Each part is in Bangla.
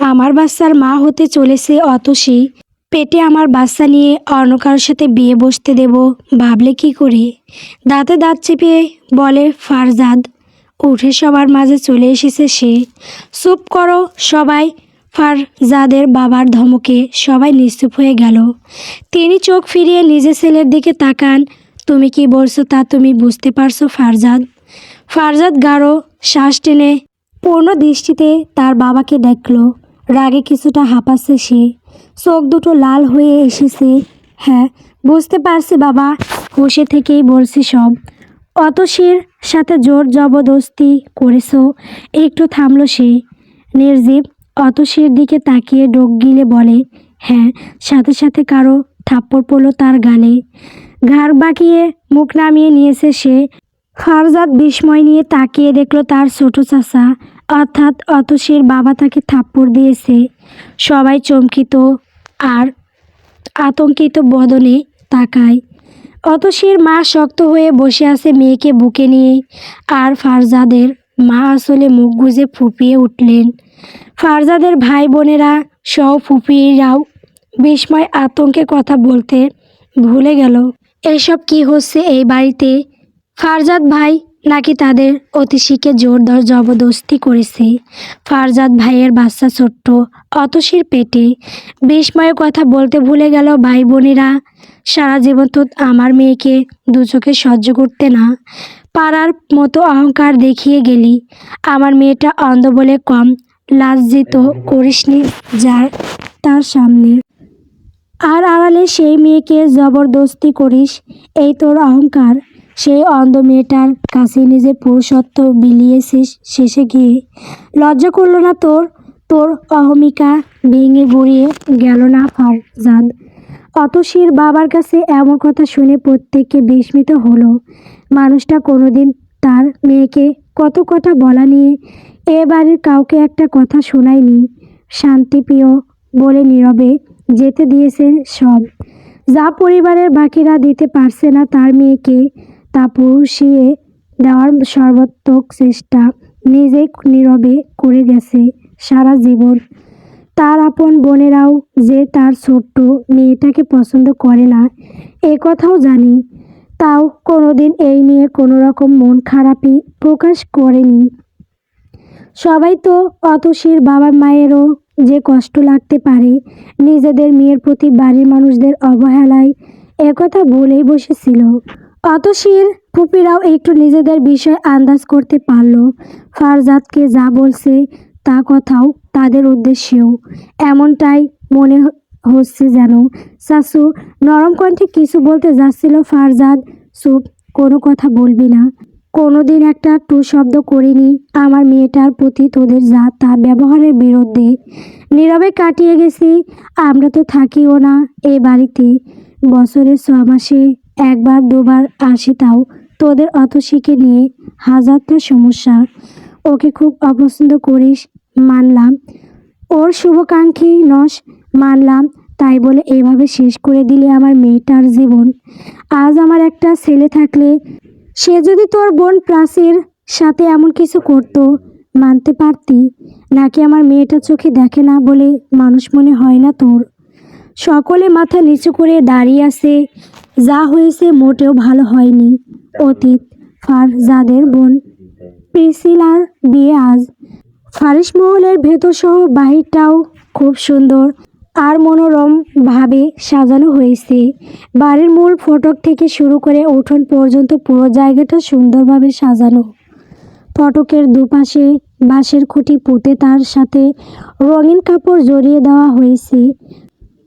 আমার বাচ্চার মা হতে চলেছে অতসী। পেটে আমার বাচ্চা নিয়ে অন্য কারোর সাথে বিয়ে বসতে দেব ভাবলে কি করি। দাঁতে দাঁত চেপে বলে ফারজাদ। উঠে সবার মাঝে চলে এসেছে সে। চুপ করো সবাই। ফারজাদের বাবার ধমকে সবাই নিশ্চুপ হয়ে গেল। তিনি চোখ ফিরিয়ে নিজের ছেলের দিকে তাকান। তুমি কি বলছো তা তুমি বুঝতে পারছো ফারজাদ? ফারজাদ গাঢ় শ্বাস টেনে পূর্ণ দৃষ্টিতে তার বাবাকে দেখল। রাগে কিছুটা হাঁপাচ্ছে সে, চোখ দুটো লাল হয়ে এসেছে। হ্যাঁ বুঝতে পারছি বাবা, বসে থেকেই বলছি সব। অতসীর সাথে জোর জবরদস্তি করেছো। একটু থামলো সে। নির্জীব অতসীর দিকে তাকিয়ে ডোক গিলে বলে, হ্যাঁ। সাথে সাথে কারো থাপ্পড় পড়ল তার গালে। ঘাড় বাঁকিয়ে মুখ নামিয়ে নিয়েছে সে। ফারজাদ বিস্ময় নিয়ে তাকিয়ে দেখল তার ছোট চাচা অর্থাৎ অতসীর বাবা তাকে থাপ্পড় দিয়েছে। সবাই চমকিত আর আতঙ্কিত বদনে তাকায়। অতসীর মা শক্ত হয়ে বসে আছে মেয়েকে বুকে নিয়ে, আর ফারজাদের মা আসলে মুখ গুজে ফুঁপিয়ে উঠলেন। ফারজাদের ভাই বোনেরা সহ ফুপিয়েরাও বিস্ময় আতঙ্কে কথা বলতে ভুলে গেল। এসব কি হচ্ছে এই বাড়িতে? ফারজাদ ভাই নাকি তাদের অতিশীকে জোরদার জবরদস্তি করেছে? ফারজাদ ভাইয়ের বাচ্চা ছোট্ট অতসীর পেটে। বিস্ময়ের কথা বলতে ভুলে গেল ভাই বোনেরা। সারা জীবন তো আমার মেয়েকে দু চোখে সহ্য করতে না পারার মতো অহংকার দেখিয়ে গেলি। আমার মেয়েটা অন্ধ বলে কম লাজ্জিত করিসনি যার তার সামনে, আর আড়ালে সেই মেয়েকে জবরদস্তি করিস। এই তোর অহংকার। সেই অন্ধ মেয়েটার কাছে নিজের পুরুষত্ব বিলিয়েছিস শেষে গিয়ে। লজ্জা করলো না তোর? তোর অহমিকা ভেঙে গুঁড়িয়ে গেল না ফারজাদ? অতসীর বাবার কাছে এমন কথা শুনে প্রত্যেককে বিস্মিত হলো। মানুষটা কোনোদিন তার মেয়েকে কত কথা বলা নিয়ে এ বাড়ির কাউকে একটা কথা শোনায়নি। শান্তিপ্রিয় বলে নীরবে যেতে দিয়েছে সব। যা পরিবারের বাকিরা দিতে পারছে না তার মেয়েকে, তা পুষিয়ে দেওয়ার সর্বাত্মক চেষ্টা নিজেই নীরবে করে গেছে সারা জীবন। তার আপন বোনেরাও যে তার ছোট্ট মেয়েটাকে পছন্দ করে না এ কথাও জানি, তাও কোনোদিন এই নিয়ে কোনো রকম মন খারাপই প্রকাশ করেনি। সবাই তো অতসীর বাবা মায়েরও যে কষ্ট লাগতে পারে নিজেদের মেয়ের প্রতি বাড়ির মানুষদের অবহেলায় একথা বলেই বসেছিল। অতসীর ফুপিরাও একটু নিজেদের বিষয় আন্দাজ করতে পারল। ফারজাদকে যা বলছে তা কথাও তাদের উদ্দেশ্যেও এমনটাই মনে হচ্ছে যেন। শাশু নরম কণ্ঠে কিছু বলতে যাচ্ছিল। ফারজাদ, চুপ, কোনো কথা বলবি না। কোনোদিন একটা টু শব্দ করিনি আমার মেয়েটার প্রতি তোদের যা তা ব্যবহারের বিরুদ্ধে। নীরবে কাটিয়ে গেছি। আমরা তো থাকিও না এ বাড়িতে। বছরে 6 মাসে একবার দুবার আসি, তাও তোদের অতসীকে নিয়ে হাজারটা সমস্যা। ওকে খুব অপছন্দ করিস মানলাম, ওর শুভাকাঙ্ক্ষী নস মানলাম, তাই বলে এভাবে শেষ করে দিলে আমার মেয়েটার জীবন। আজ আমার একটা ছেলে থাকলে সে যদি তোর বোন প্রাচীর সাথে এমন কিছু করতো মানতে পারতি? নাকি আমার মেয়েটা চোখে দেখে না বলে মানুষ মনে হয় না তোর? সকলে মাথা নিচু করে দাঁড়িয়ে আছে। যা হয়েছে মোটেও ভালো হয়নি। অতীত ফারজাদের বোন প্রিসিলার বিয়ে আজ। ফারিস মহলের ভেতর সহ বাহিরটাও খুব সুন্দর আর মনোরম ভাবে সাজানো হয়েছে। বাড়ির মূল ফটক থেকে শুরু করে উঠোন পর্যন্ত পুরো জায়গাটা সুন্দরভাবে সাজানো। ফটকের দুপাশে বাঁশের খুঁটি পুঁতে তার সাথে রঙিন কাপড় জড়িয়ে দেওয়া হয়েছে।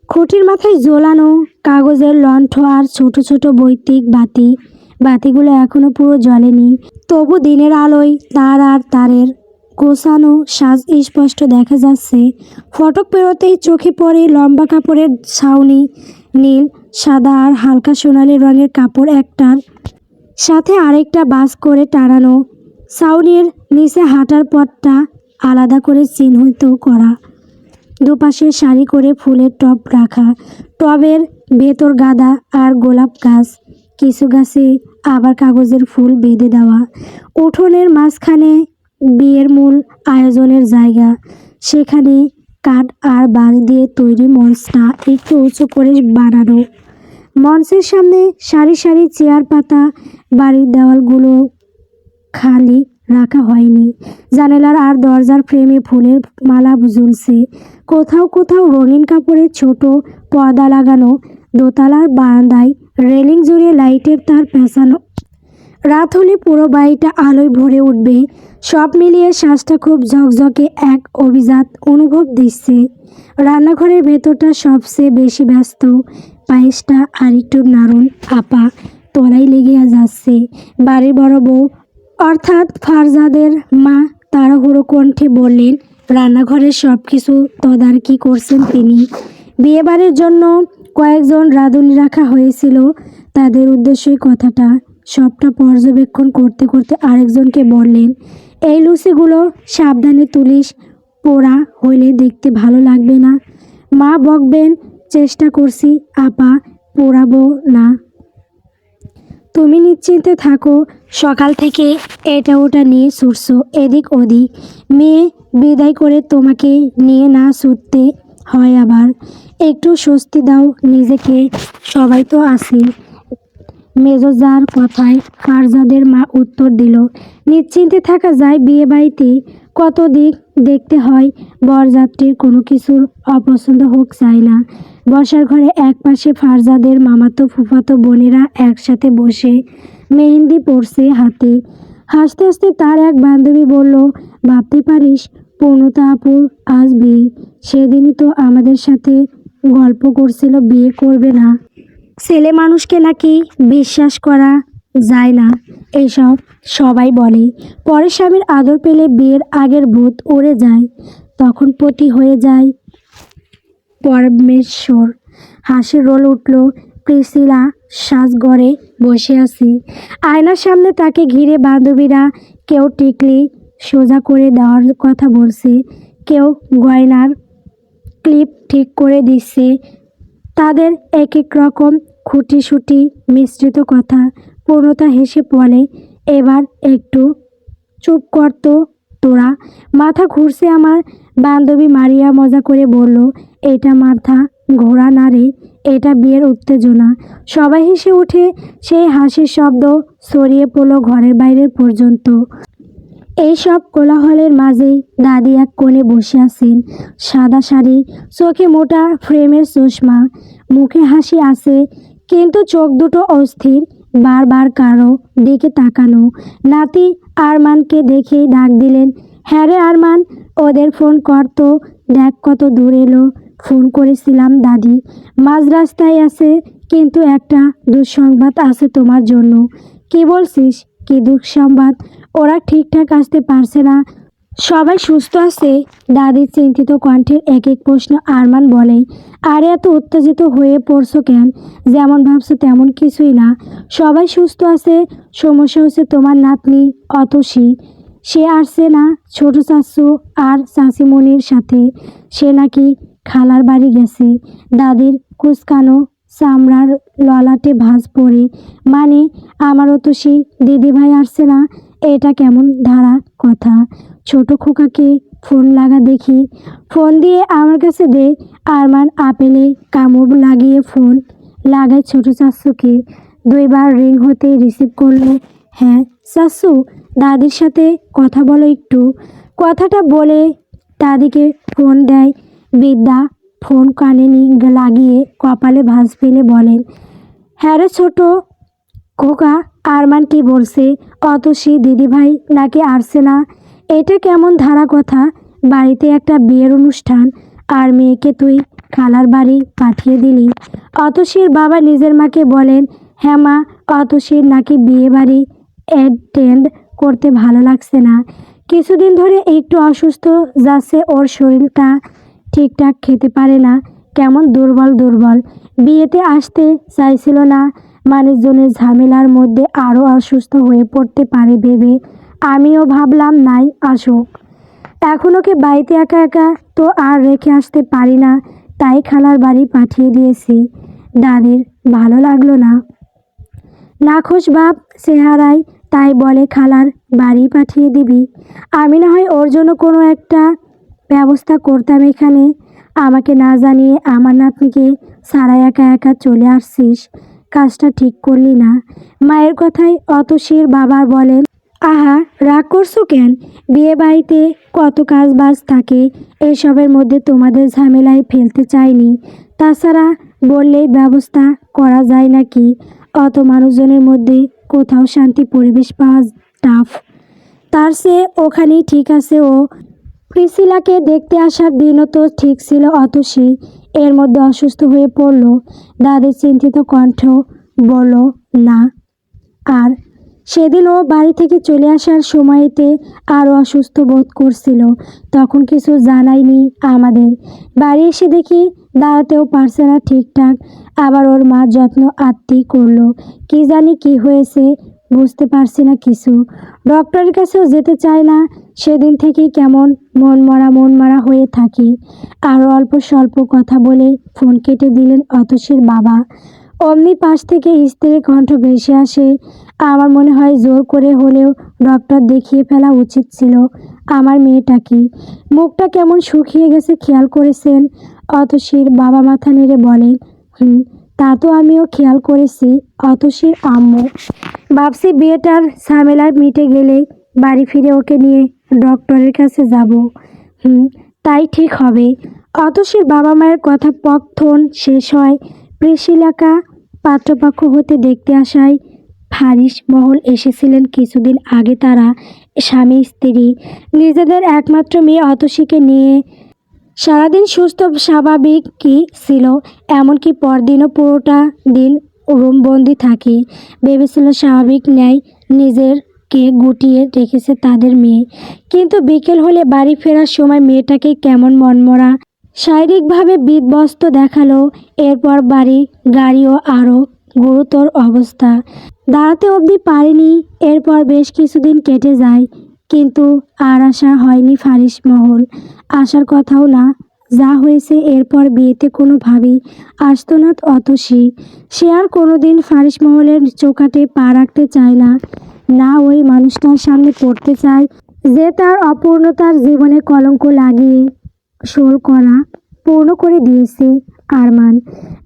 খুঁটির মাথায় ঝোলানো কাগজের লণ্ঠ আর ছোট ছোট বৈদ্যুতিক বাতি। বাতিগুলো এখনো পুরো জ্বলেনি, তবু দিনের আলোয় তার আর তারের গোছানো সাজ স্পষ্ট দেখা যাচ্ছে। ফটক পেরোতেই চোখে পড়ে লম্বা কাপড়ের ছাউনি, নীল, সাদা আর হালকা সোনালি রঙের কাপড় একটার সাথে আরেকটা বাস করে টানানো। ছাউনির নিচে হাঁটার পথটা আলাদা করে চিহ্নিত করা। দুপাশে সারি করে ফুলের টব রাখা। টবের ভেতর গাঁদা আর গোলাপ গাছ, কিছু গাছে আবার কাগজের ফুল বেঁধে দেওয়া। উঠোনের মাঝখানে বিয়ের মূল আয়োজনের জায়গা, সেখানে কাঠ আর বাঁশ দিয়ে তৈরি মঞ্চটা একটু উঁচু করে বানানো। মঞ্চের সামনে সারি সারি চেয়ার পাতা, বাড়ির দেওয়ালগুলো খালি রাখা হয়নি। জানালার আর দরজার ফ্রেমে ফুলের মালা ঝুলছে। কোথাও কোথাও রঙিন কাপড়ের ছোট পর্দা লাগানো। দোতলার বারান্দায় রেলিং জুড়ে লাইটের তার পেঁচানো। রাত হলে পুরো বাড়িটা আলোয় ভরে উঠবে। সব মিলিয়ে শ্বাসটা খুব ঝকঝকে এক অভিজাত অনুভব দিচ্ছে। রান্নাঘরের ভেতরটা সবচেয়ে বেশি ব্যস্ত। পায়েসটা আর একটু নাড়ুন আপা তলায় লেগে যাচ্ছে। বাড়ির বড় বউ অর্থাৎ ফারজাদের মা তাড়াহুড়ো কণ্ঠে বললেন, রান্নাঘরের সব কিছু তদারকি করছেন তিনি। বিয়েবাড়ির জন্য কয়েকজন রাঁধুনি রাখা হয়েছিল, তাদের উদ্দেশ্যই কথাটা। সবটা পর্যবেক্ষণ করতে করতে আরেকজনকে বললেন, এই লুচিগুলো সাবধানে তুলিস, পোড়া হইলে দেখতে ভালো লাগবে না। মা বকবেন। চেষ্টা করছি আপা, পোড়াবো না। তুমি নিশ্চিন্তে থাকো। সকাল থেকে এটা ওটা নিয়ে ছুটছো এদিক ওদিক। মেয়ে বিদায় করে তোমাকে নিয়ে না ছুটতে হয় আবার। একটু স্বস্তি দাও নিজেকে, সবাই তো আছি। মেজজার কথায় ফারজাদের মা উত্তর দিল, নিশ্চিন্তে থাকা যায় বিয়ে বাড়িতে। কত দিক দেখতে হয়। বরযাত্রীর কোনো কিছুর অপছন্দ হোক চাই না। বসার ঘরে এক পাশে ফারজাদের মামাতো ফুফাতো বোনেরা একসাথে বসে মেহেন্দি পড়ছে হাতে। হাসতে হাসতে তার এক বান্ধবী বলল, ভাবতে পারিস পূর্ণতা আপুর আজ বিয়ে। সেদিনই তো আমাদের সাথে গল্প করছিল বিয়ে করবে না। ছেলে মানুষকে নাকি বিশ্বাস করা যায় না, এসব সবাই বলে। পরে স্বামীর আদর পেলে বিয়ের আগের ভূত উড়ে যায়, তখন পতি হয়ে যায় পরমেশ্বর। হাসির রোল উঠল। প্রিসিলা সাজঘরে বসে আছে। আয়নার সামনে তাকে ঘিরে বান্ধবীরা কেউ টিকলি সোজা করে দেওয়ার কথা বলছে, কেউ গয়নার ক্লিপ ঠিক করে দিচ্ছে। তাদের এক এক রকম খুঁটিসুটি মিশ্রিত কথা। পূর্ণতা হেসে বলে, এবার একটু চুপ করতো তোরা, মাথা ঘুরছে আমার। বান্ধবী মারিয়া মজা করে বলল, এটা মাথা ঘোরা না রে, এটা বিয়ের উত্তেজনা। সবাই হেসে উঠে। সেই হাসির শব্দ ছড়িয়ে পড়ল ঘরের বাইরে পর্যন্ত। এইসব কোলাহলের মাঝেই দাদি এক কোণে বসে আছেন। সাদা শাড়ি, চোখে মোটা ফ্রেমের চশমা, মুখে হাসি আছে, কিন্তু চোখ দুটো অস্থির, বারবার কারো দিকে তাকানো। নাতি আরমানকে দেখেই ডাক দিলেন, হ্যাঁ রে আরমান, ওদের ফোন করতো, দেখ কত দূর এলো। ফোন করেছিলাম দাদি, মাঝ রাস্তায় আছে, কিন্তু একটা দুঃসংবাদ আছে তোমার জন্য। কি বলছিস? কি দুঃসংবাদ? ওরা ঠিকঠাক আসতে পারছে না, সবাই সুস্থ আছে? দাদির চিন্তিত কণ্ঠের এক এক প্রশ্ন। আরমান বলে, আরে এত উত্তেজিত হয়ে পড়ছো কেন? যেমন ভাবছো তেমন কিছুই না, সবাই সুস্থ আছে। সমস্যা হচ্ছে তোমার নাতনি অতসী, সে আসছে না ছোট চাচু আর চাচিমণির সাথে। সে নাকি খালার বাড়ি গেছে। দাদির কুচকানো চামড়ার ললাটে ভাঁজ পড়ে, মানে আমার অতসী দিদিভাই আসছে না? এটা কেমন ধারা কথা? ছোট খোকাকে ফোন লাগা দেখি। ফোন দিয়ে আমার কাছে দে। আরমান আপেলে কামড় লাগিয়ে ফোন লাগায় ছোট চাচুকে। দুইবার রিং হতে রিসিভ করলো। হ্যাঁ চাচু, দাদির সাথে কথা বলো একটু। কথাটা বলে দাদিকে ফোন দেয় বিদ্যা। ফোন কানে লাগিয়ে কপালে ভাঁজ ফেলে বলেন, হ্যাঁ রে ছোট খোকা, আরমান কি বলছে? অতসী দিদিভাই নাকি আসছে না? এটা কেমন ধারা কথা? বাড়িতে একটা বিয়ের অনুষ্ঠান, আর মেয়েকে তুই খালার বাড়ি পাঠিয়ে দিলি। অতসীর বাবা নিজের মাকে বলেন, হ্যাঁ মা, অতসীর নাকি বিয়ে বাড়ি অ্যাটেন্ড করতে ভালো লাগছে না। কিছুদিন ধরে একটু অসুস্থ যাচ্ছে, ওর শরীরটা ঠিকঠাক খেতে পারে না, কেমন দুর্বল দুর্বল। বিয়েতে আসতে চাইছিল না, মানুষজনের ঝামেলার মধ্যে আরও অসুস্থ হয়ে পড়তে পারে ভেবে আমিও ভাবলাম নাই আসুক। এখন ওকে বাড়িতে একা একা তো আর রেখে আসতে পারি না, তাই খালার বাড়ি পাঠিয়ে দিয়েছি। দাদির ভালো লাগলো না, নাখোশ ভাব চেহারায়, তাই বলে খালার বাড়ি পাঠিয়ে দিবি। আমি না হয় ওর জন্য কোনো একটা ব্যবস্থা করতাম এখানে। আমাকে না জানিয়ে আমার নাতনিকে সারা একা একা চলে আসছিস, কাজটা ঠিক করলি না। মায়ের কথায় অতসীর বাবা বলেন, আহা রাগ করছো কেন? বিয়ে বাড়িতে কত কাজ বাজ থাকে, এসবের মধ্যে তোমাদের ঝামেলায় ফেলতে চাইনি। তাছাড়া বললেই ব্যবস্থা করা যায় নাকি? অত মানুষজনের মধ্যে কোথাও শান্তি পরিবেশ পাওয়া টাফ। তার সে ওখানেই ঠিক আছে। ও প্রিসিলাকে দেখতে আসার দিনও তো ঠিক ছিল অতসী, এর মধ্যে অসুস্থ হয়ে পড়ল। দাদির চিন্তিত কণ্ঠ বলল, না। আর সেদিন ও বাড়ি থেকে চলে আসার সময়তে আরও অসুস্থ বোধ করছিল, তখন কিছু জানায়নি আমাদের। বাড়ি এসে দেখি দাঁড়াতেও পারছে না ঠিকঠাক। আবার ওর মা যত্ন আত্মি করলো, কি জানি কি হয়েছে, বুঝতে পারছি না কিছু। ডক্টরের কাছেও যেতে চায় না। সেদিন থেকেই কেমন মন মরা হয়ে থাকি। আরও অল্প স্বল্প কথা বলে ফোন কেটে দিলেন অতসীর বাবা। অমনি পাশ থেকে স্ত্রীর কণ্ঠ ভেসে আসে, আমার মনে হয় জোর করে হলেও ডক্টর দেখিয়ে ফেলা উচিত ছিল আমার মেয়েটাকে। মুখটা কেমন শুকিয়ে গেছে খেয়াল করেছেন? অতসীর বাবা মাথা নেড়ে বলেন, তা তো আমিও খেয়াল করেছি। অতসীর আম্মু ভাবছি বিয়েটার ঝামেলা মিটে গেলে বাড়ি ফিরে ওকে নিয়ে ডক্টরের কাছে যাব। তাই ঠিক হবে। অতসীর বাবা মায়ের কথোপকথন শেষ হয়। প্রিসিলাকা পাত্রপক্ষ হতে দেখতে আসায় ফারিস মহল এসেছিলেন কিছুদিন আগে। তারা স্বামী স্ত্রী, নিজেদের একমাত্র মেয়ে অতসীকে নিয়ে সারাদিন সুস্থ স্বাভাবিকই ছিল। এমনকি পরদিনও পুরোটা দিন রুমবন্দি থাকে। ভেবেছিল স্বাভাবিক ন্যায় নিজেরকে গুটিয়ে রেখেছে তাদের মেয়ে, কিন্তু বিকেল হলে বাড়ি ফেরার সময় মেয়েটাকে কেমন মনমরা শারীরিকভাবে বিধ্বস্ত দেখালো। এরপর গাড়িও আরও গুরুতর অবস্থা, দাঁড়াতে অবধি পারেনি। এরপর বেশ কিছুদিন কেটে যায়, কিন্তু আর আসা হয়নি ফারিস মহল। আসার কথাও না। যা হয়েছে এরপর বিয়েতে কোনোভাবেই আসতো না অতসী। সে আর কোনোদিন ফারিস মহলের চৌকাঠে পা রাখতে চায় না, না ওই মানুষটার সামনে পড়তে চায় যে তার অপূর্ণতার জীবনে কলঙ্ক লাগিয়ে শোল করা পূর্ণ করে দিয়েছে। আরমান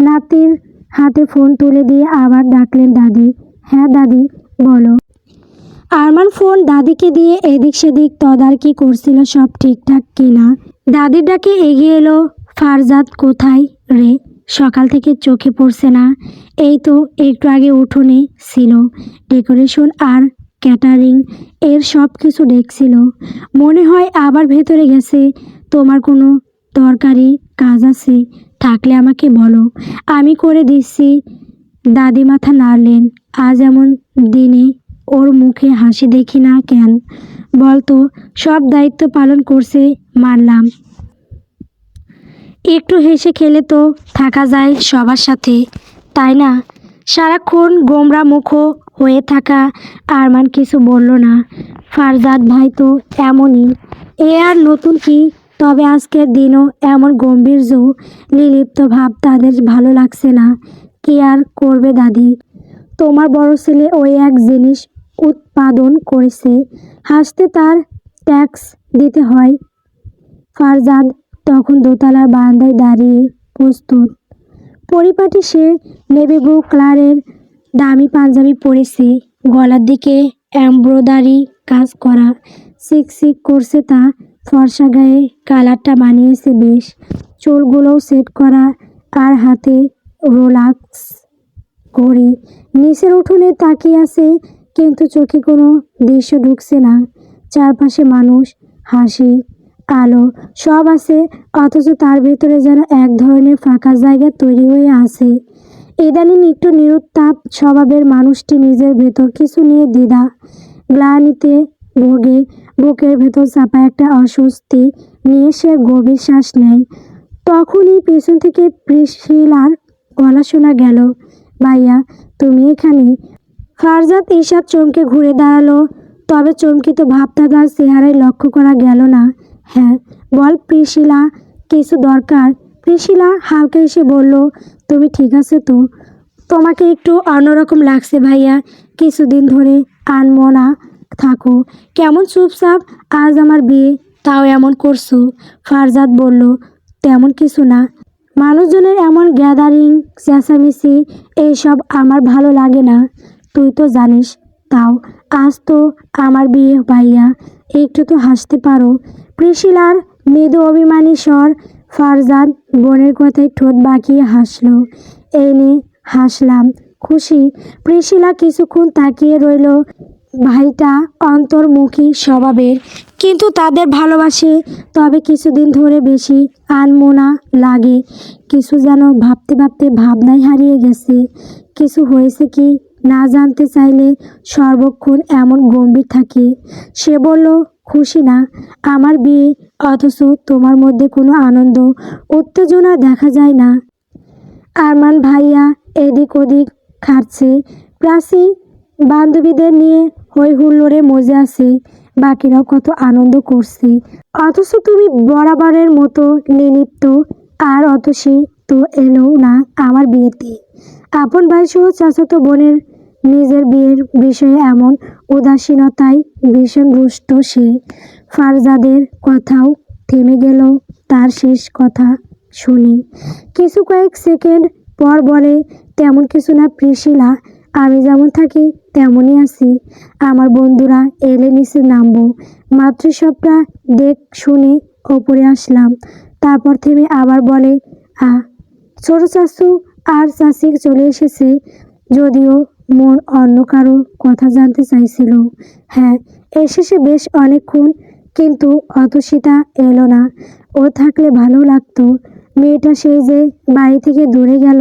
নাতির হাতে ফোন তুলে দিয়ে আবার ডাকলেন, দাদি। হ্যাঁ দাদি বলো। আরমান ফোন দাদিকে দিয়ে এদিক সেদিক তদারকি করছিল সব ঠিকঠাক কিনা। দাদির ডাকে এগিয়ে এলো, ফারজাদ কোথায় রে? সকাল থেকে চোখে পড়ছে না। এই তো একটু আগে উঠোনে ছিল, ডেকোরেশন আর ক্যাটারিং এর সব কিছু দেখছিল। মনে হয় আবার ভেতরে গেছে। তোমার কোনো দরকারি কাজ আছে থাকলে আমাকে বলো, আমি করে দিচ্ছি। দাদি মাথা নাড়লেন। আজ এমন দিনে ওর মুখে হাসি দেখি না কেন বলতো? সব দায়িত্ব পালন করছে মানলাম, একটু হেসে খেলে তো থাকা যায় সবার সাথে, তাই না? সারাক্ষণ গোমরা মুখ হয়ে থাকা আরমান কিছু বলল না। ফারজাদ ভাই তো এমনই, এ আর নতুন কি? তবে আজকের দিনও এমন গম্ভীর্য নির্লিপ্ত ভাব তাদের ভালো লাগছে না। কি আর করবে দাদি, তোমার বড় ছেলে ওই এক জিনিস উৎপাদন করেছে, হাসতে তার ট্যাক্স দিতে হয়। ফারজাদ তখন দোতলার বারান্দায় দাঁড়িয়ে প্রস্তুত পরিপাটি। সে নেভি ব্লু কালারের দামি পাঞ্জাবি পরেছে, গলার দিকে এমব্রয়ডারি কাজ করা, চিকচিক করছে তা। ফর্সা গায়ে কালারটা মানিয়েছে বেশ। চুলগুলোও সেট করা, আর হাতে রোলাক্স ঘড়ি। নিচের উঠোনে তাকিয়ে আছে, কিন্তু চোখে কোনো দৃশ্য ঢুকছে না। চারপাশে মানুষ, হাসি, আলো সব আছে, অথচ তার ভেতরে যেন এক ধরনের ফাঁকা জায়গা তৈরি হয়ে আছে। ইদানিং একটু নিরুত্তাপ স্বভাবের মানুষটি নিজের ভেতর কিছু নিয়ে দ্বিধা গ্লানিতে ভোগে। বুকের ভেতর চাপা একটা অস্বস্তি নিয়ে সে গভীর শ্বাস নেয়। তখনই পেছন থেকে প্রিসিলার গলা শোনা গেল, ভাইয়া তুমি এখানে? ফারজাদ ঈষৎ চমকে ঘুরে দাঁড়ালো, তবে চমকিত ভাবটা তার চেহারায় লক্ষ্য করা গেল না। হ্যাঁ বল প্রিসিলা, কিছু দরকার? প্রিসিলা হালকা এসে বলল, তুমি ঠিক আছে তো? তোমাকে একটু অন্যরকম লাগছে ভাইয়া, কিছুদিন ধরে আনমনা থাকো, কেমন চুপচাপ। আজ আমার বিয়ে, তাও এমন করছো। ফারজাদ বলল, তেমন কিছু না। মানুষজনের এমন গ্যাদারিং, চেঁচামেচি এইসব আমার ভালো লাগে না, তুই তো জানিস। তাও আজ তো আমার বিয়ে ভাইয়া, একটু তো হাসতে পারো। প্রিশিলার মৃদু অভিমানী স্বর। ফারজাদ বোনের কথায় ঠোঁট বাঁকিয়ে হাসলো। এই নিয়ে হাসলাম, খুশি। প্রিশিলা কিছুক্ষণ তাকিয়ে রইল। ভাইটা অন্তর্মুখী স্বভাবের, কিন্তু তাদের ভালোবাসে, তবে কিছুদিন ধরে বেশি আনমোনা লাগে। কিছু যেন ভাবতে ভাবতে ভাবনায় হারিয়ে গেছে। কিছু হয়েছে কি না জানতে চাইলে সর্বক্ষণ এমন গম্ভীর থাকে। সে বলল, খুশি না আমার বিয়ে, অথচ তোমার মধ্যে কোনো আনন্দ উত্তেজনা দেখা যায় না। আরমান ভাইয়া এদিক ওদিক খাচ্ছে, প্রাচী বান্ধবীদের নিয়ে হই হুল্লোড়ে মজে আছে, বাকিরাও কত আনন্দ করছে, অথচ তুমি বরাবরের মতো নির্লিপ্ত। আর অতসী তো এলো না আমার বিয়েতে। আপন ভাইসহ চাচাতো বোনের নিজের বিয়ের বিষয়ে এমন উদাসীনতায় ভীষণ রুষ্ট সে। ফারজাদের কথাও থেমে গেল তার শেষ কথা শুনি। কিছু কয়েক সেকেন্ড পর বলে, তেমন কিছু না প্রিশিলা, আমি যেমন থাকি তেমনই আছি। আমার বন্ধুরা এলে নিচে নামবো, মাত্র সবটা দেখ শুনে ওপরে আসলাম। তারপর থেমে আবার বলে, ছোট চাচু আর চাচি চলে এসেছে, যদিও মন অন্য কারো কথা জানতে চাইছিল। হ্যাঁ, এসেছে বেশ অনেকক্ষণ, কিন্তু অতসীতা এলো না। ও থাকলে ভালো লাগতো। মেয়েটা সেই যে বাড়ি থেকে দূরে গেল,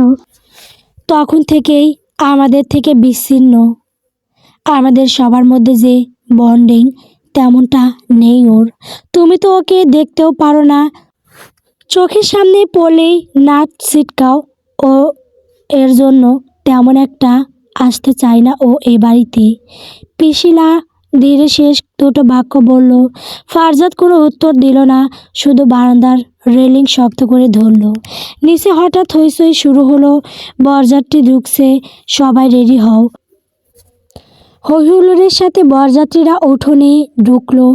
তখন থেকেই আমাদের থেকে বিচ্ছিন্ন। আমাদের সবার মধ্যে যে বন্ডিং, তেমনটা নেই ওর। তুমি তো ওকে দেখতেও পারো না, চোখের সামনে পড়লেই নাক ছিটকাও। ও এর জন্য তেমন একটা আসতে চায় না ও এ বাড়িতে। পিশিলা ধীরে শেষ দুটো বাক্য বলল। ফারজাদ কোনো উত্তর দিল না, শুধু বারান্দার রেলিং শক্ত করে ধরল। নিচে হঠাৎ হইচই শুরু হলো। বরযাত্রী ঢুকছে, সবাই রেডি হও। হইহুল্লোড়ের সাথে বরযাত্রীরা উঠোনে ঢুকলো।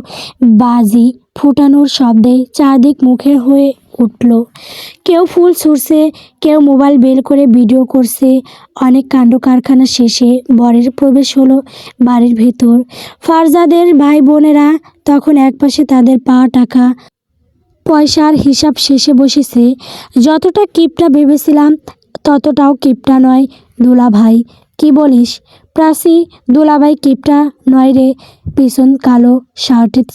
বাজি ফুটানোর শব্দে চারদিক মুখের হয়ে উঠল। কেউ ফুল ছুঁড়ছে, কেউ মোবাইল বের করে ভিডিও করছে। অনেক কাণ্ড কারখানা শেষে বরের প্রবেশ হলো বাড়ির ভেতর। ফারজাদের ভাই বোনেরা তখন একপাশে তাদের পাওয়া টাকা পয়সার হিসাব শেষে বসেছে। যতটা কিপটা ভেবেছিলাম ততটাও কিপটা নয় দুলাভাই। কি বলিস প্রাচী? দুলাভাই কিপটা নয় রে। পিছন কালো শার্টের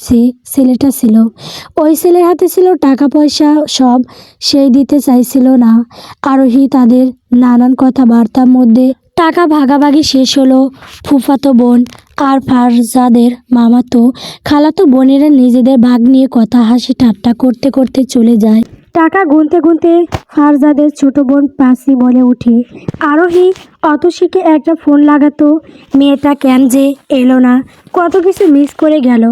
ছেলেটা ছিল, ওই ছেলের হাতে ছিল টাকা পয়সা সব, সেই দিতে চাইছিল না। আরোহী তাদের নানান কথাবার্তার মধ্যে টাকা ভাগাভাগি শেষ হলো। ফুফাতো বোন আর ফারজাদের মামাতো খালাতো বোনেরা নিজেদের ভাগ নিয়ে কথা হাসি ঠাট্টা করতে করতে চলে যায়। টাকা গুনতে গুনতে ফারজাদের ছোট বোন প্রাচী বলে ওঠে, আরোহী অতসীকে একটা ফোন লাগাতো, মেয়েটা কেন যে এলো না, কত কিছু মিস করে গেল।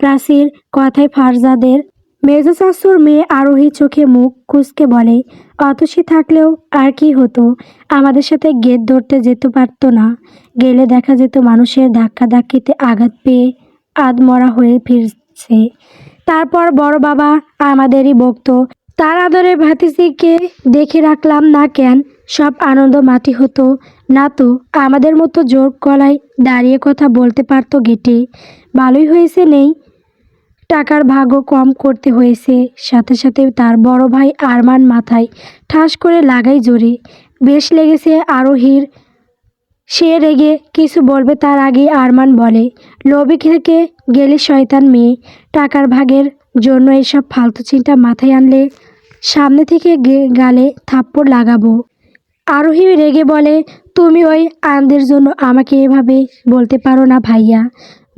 প্রাচীর কথায় ফারজাদের মেজো শাশুর মেয়ে আরোহী চোখে মুখ কুঁচকে বলে, অতসী থাকলেও আর কি হতো, আমাদের সাথে গেট ধরতে যেতে পারতো না? গেলে দেখা যেত মানুষের ধাক্কাধাক্কিতে আঘাত পেয়ে আধমরা হয়ে ফিরছে। তারপর বড় বাবা আমাদেরই বকতো, তার আদরে ভাতিজিকে দেখে রাখলাম না কেন, সব আনন্দ মাটি হতো না তো? আমাদের মতো জোর গলায় দাঁড়িয়ে কথা বলতে পারতো গেটে। ভালোই হয়েছে নেই টাকার ভাগও কম করতে হয়েছে। সাথে সাথে তার বড় ভাই আরমান মাথায় ঠাস করে লাগাই জোরে। বেশ লেগেছে আরোহীর। সে রেগে কিছু বলবে তার আগেই আরমান বলে, লোভী থেকে গেলে শয়তান মেয়ে, টাকার ভাগের জন্য এসব ফালতু চিন্তা মাথায় আনলে সামনে থেকে গালে থাপ্পড় লাগাবো। আরোহী রেগে বলে, তুমি ওই আনন্দের জন্য আমাকে এভাবে বলতে পারো না ভাইয়া।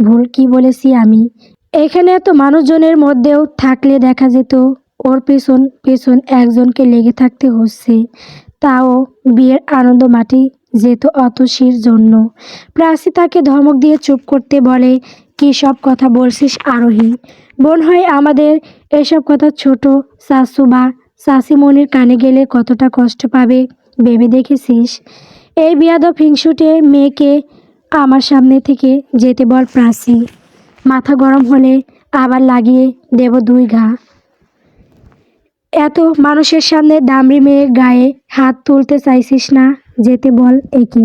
ভুল কি বলেছি আমি? এখানে এত মানুষজনের মধ্যেও থাকলে দেখা যেত ওর পেছন পেছন একজনকে লেগে থাকতে হচ্ছে, তাও বিয়ের আনন্দ মাটি যেত অতসীর জন্য। প্রাচী তাকে ধমক দিয়ে চুপ করতে বলে, কী সব কথা বলছিস আরোহী? বোন হয় আমাদের, এসব কথা ছোট চাচু বা চাচিমণির কানে গেলে কতটা কষ্ট পাবে ভেবে দেখেছিস? এই বিয়াদব হিংসুটে মেয়েকে আমার সামনে থেকে যেতে বল প্রাচী। মাথা গরম হলে আবার লাগিয়ে দেব দুই ঘা। এত মানুষের সামনে দামড়ি মেয়ে গায়ে হাত তুলতে চাইছিস না? যেতে বল একে।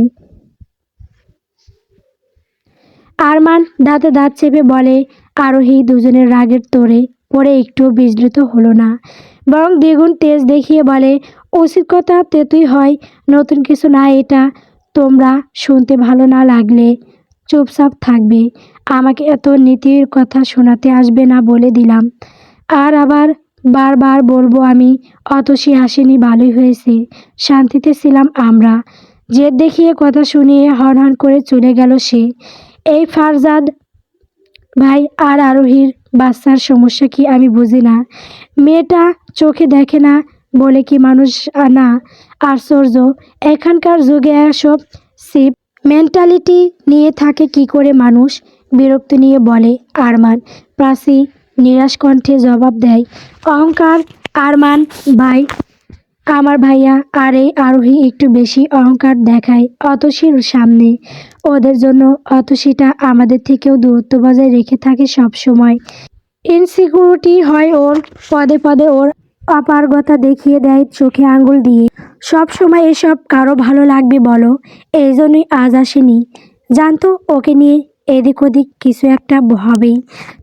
আরমান দাঁতে দাঁত চেপে বলে। আরোহী দুজনের রাগের তোড়ে পড়ে একটু বিচলিত হলো না, বরং দ্বিগুণ তেজ দেখিয়ে বলে, উচিত কথা তেতুই হয়, নতুন কিছু না এটা। তোমরা শুনতে ভালো না লাগলে চুপচাপ থাকবে। আমাকে এত নীতির কথা শোনাতে আসবে না বলে দিলাম। আর আবার বারবার বলবো আমি। অতসী হাসেনি, ভালোই হয়েছে, শান্তিতে ছিলাম আমরা। জেদ দেখিয়ে কথা শুনিয়ে হনহন করে চলে গেল সে। এই ফারজাদ ভাই আর আরোহীর বাচ্চার সমস্যা কি আমি বুঝি না। মেয়েটা চোখে দেখে না বলে কি মানুষ না? আশ্চর্য, এখানকার যুগে এসব সিপ মেন্টালিটি নিয়ে থাকে কি করে মানুষ? বিরক্তি নিয়ে বলে আরমান। প্রাচী নিরাশ কণ্ঠে জবাব দেয়, অহংকার। আরমান ভাই আমার ভাইয়া আর এই আরোহী একটু বেশি অহংকার দেখায় অতসীর সামনে। ওদের জন্য অতসীটা আমাদের থেকেও দূরত্ব বজায় রেখে থাকে সব সময়। ইনসিকিউরিটি হয় ওর, পদে পদে ওর অপারগতা দেখিয়ে দেয় চোখে আঙ্গুল দিয়ে। সব সময় এসব কারো ভালো লাগবে বলো? এই জন্যই আজ আসেনি। জানতো ওকে নিয়ে এদিক ওদিক কিছু একটা হবেই,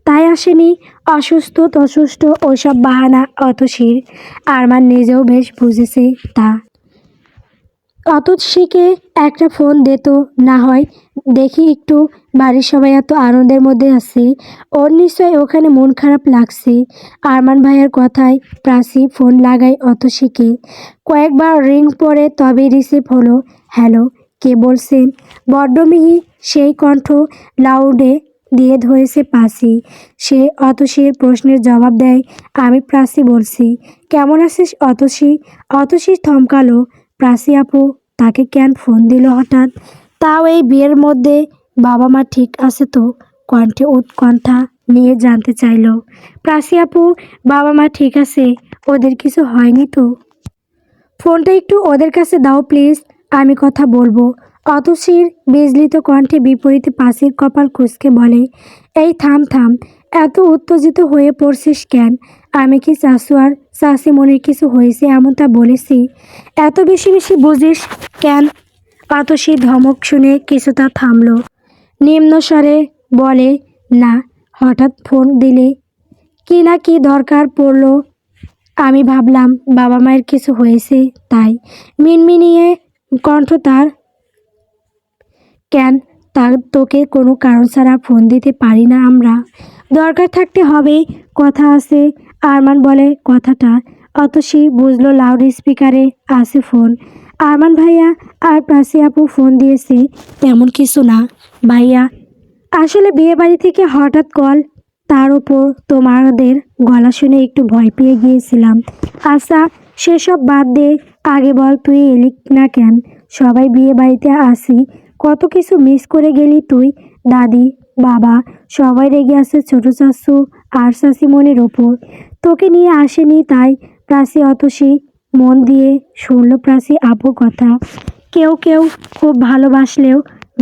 তাই আসেনি। অসুস্থ তসুস্থ ওসব বাহানা অতসীর। আরমান নিজেও বেশ বুঝেছে তা। অতসীকে একটা ফোন দিত না হয়, দেখি একটু বাড়ির সবাই এত আনন্দের মধ্যে আছে, ওর নিশ্চয় ওখানে মন খারাপ লাগছে। আরমান ভাইয়ের কথায় প্রাচী ফোন লাগায় অতসীকে। কয়েকবার রিং পড়ে তবে রিসিভ হলো। হ্যালো, কে বলছেন? বড্ড মিহি সেই কণ্ঠ লাউডে দিয়ে ধরেছে প্রাচী। সে অতসীর প্রশ্নের জবাব দেয়, আমি প্রাচী বলছি। কেমন আছিস অতসী? অতসী থমকালো। প্রাচী আপু তাকে কেন ফোন দিল হঠাৎ? তাও এই বিয়ের মধ্যে? বাবা মা ঠিক আছে তো? কণ্ঠে উৎকণ্ঠা নিয়ে জানতে চাইল। প্রাচী আপু বাবা মা ঠিক আছে, ওদের কিছু হয়নি তো? ফোনটা একটু ওদের কাছে দাও প্লিজ, আমি কথা বলবো। অতসীর বিচলিত কণ্ঠে বিপরীতে প্রাচীর কপাল কুঁচকে বলে, এই থাম থাম, এত উত্তেজিত হয়ে পড়ছিস কেন? আমি কি চাচু আর চাচি মনের কিছু হয়েছে এমনটা বলেছি? এত বেশি বেশি বুঝিস কেন? অতসী ধমক শুনে কিছুটা থামলো, নিম্ন স্বরে বলে, না, হঠাৎ ফোন দিলে কি না কি দরকার পড়লো, আমি ভাবলাম বাবা মায়ের কিছু হয়েছে তাই। মিনমিনিয়ে কণ্ঠ তার। কেন? তার তোকে কোনো কারণ ছাড়া ফোন দিতে পারি না আমরা? দরকার থাকতে হবে, কথা আছে। আরমান বলে কথাটা। অতসী বুঝলো লাউড স্পিকারে আছে ফোন। আরমান ভাইয়া আর প্রাচী আপু ফোন দিয়েছে, তেমন কিছু না ভাইয়া। আসলে বিয়ে বাড়ি থেকে হঠাৎ কল, তার উপর তোমাদের গলা শুনে একটু ভয় পেয়ে গিয়েছিলাম। আচ্ছা সেসব বাদ দে, আগে বল তুই এলি না কেন? সবাই বিয়ে বাড়িতে আসি, কত কিছু মিস করে গেলি তুই। দাদি বাবা সবাই রেগে আছে ছোট চাচু আর চাচিমণির ওপর, তোকে নিয়ে আসেনি তাই। প্রাচী অতসী মন দিয়ে শুনল প্রাচী আপুর কথা। কেউ কেউ খুব ভালোবাসলেও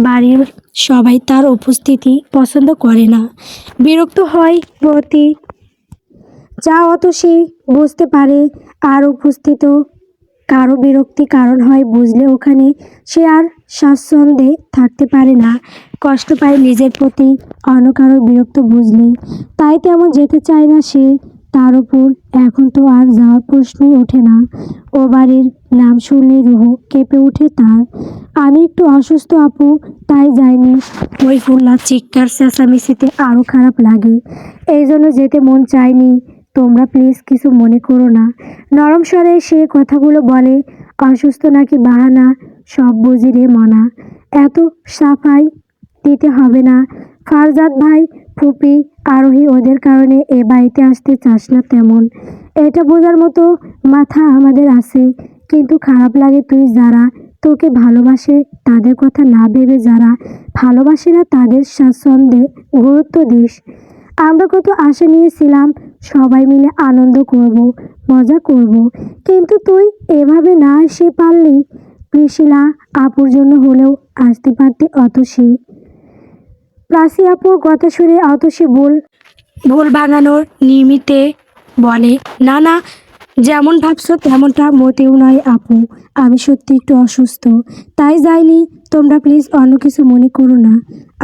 বাড়ির সবাই তার উপস্থিতি পছন্দ করে না, বিরক্ত হয় প্রতি। যা অতসী বুঝতে পারে, আর উপস্থিত কারো বিরক্তি কারণ হয় বুঝলে ওখানে সে আর স্বাচ্ছন্দ্যে থাকতে পারে না, কষ্ট পায় নিজের প্রতি, অন্য কারো বিরক্ত বুঝলে। তাই তেমন যেতে চায় না সে। তার উপর এখন তো আর যাওয়ার প্রশ্নই ওঠে না। ও বাড়ির নাম শুনলে রুহ কেঁপে ওঠে তার। আমি একটু অসুস্থ আপু, তাই যাইনি। ওই হুল্লা চিৎকার চেঁচামেচিতে আরও খারাপ লাগে, এই জন্য যেতে মন চায়নি। তোমরা প্লিজ কিছু মনে করো না। নরম স্বরে সে কথাগুলো বলে। অসুস্থ নাকি বাহানা, সব বুঝি রে মনা, এত সাফাই দিতে হবে না। ফারজাদ ভাই ফুপি আরোহী ওদের কারণে এ বাড়িতে আসতে চাস না তেমন, এটা বোঝার মতো মাথা আমাদের আছে। কিন্তু খারাপ লাগে তুই যারা তোকে ভালোবাসে তাদের কথা না ভেবে যারা ভালোবাসে না তাদের স্বাচ্ছন্দ্যে গুরুত্ব দিস। আমরা কত আশা নিয়েছিলাম সবাই মিলে আনন্দ করব, মজা করব, কিন্তু তুই এভাবে না এসে পারলি। প্রিশিলা আপুর জন্য হলেও আসতে পারতে অতসী। প্রাচী আপুর কথা শুনে অতসী ভুল ভাঙানোর নিমিত্তে বলে, না না, যেমন ভাবছো তেমনটা মোটেও নয় আপু, আমি সত্যি একটু অসুস্থ, তাই যাইনি। তোমরা প্লিজ অন্য কিছু মনে করো না।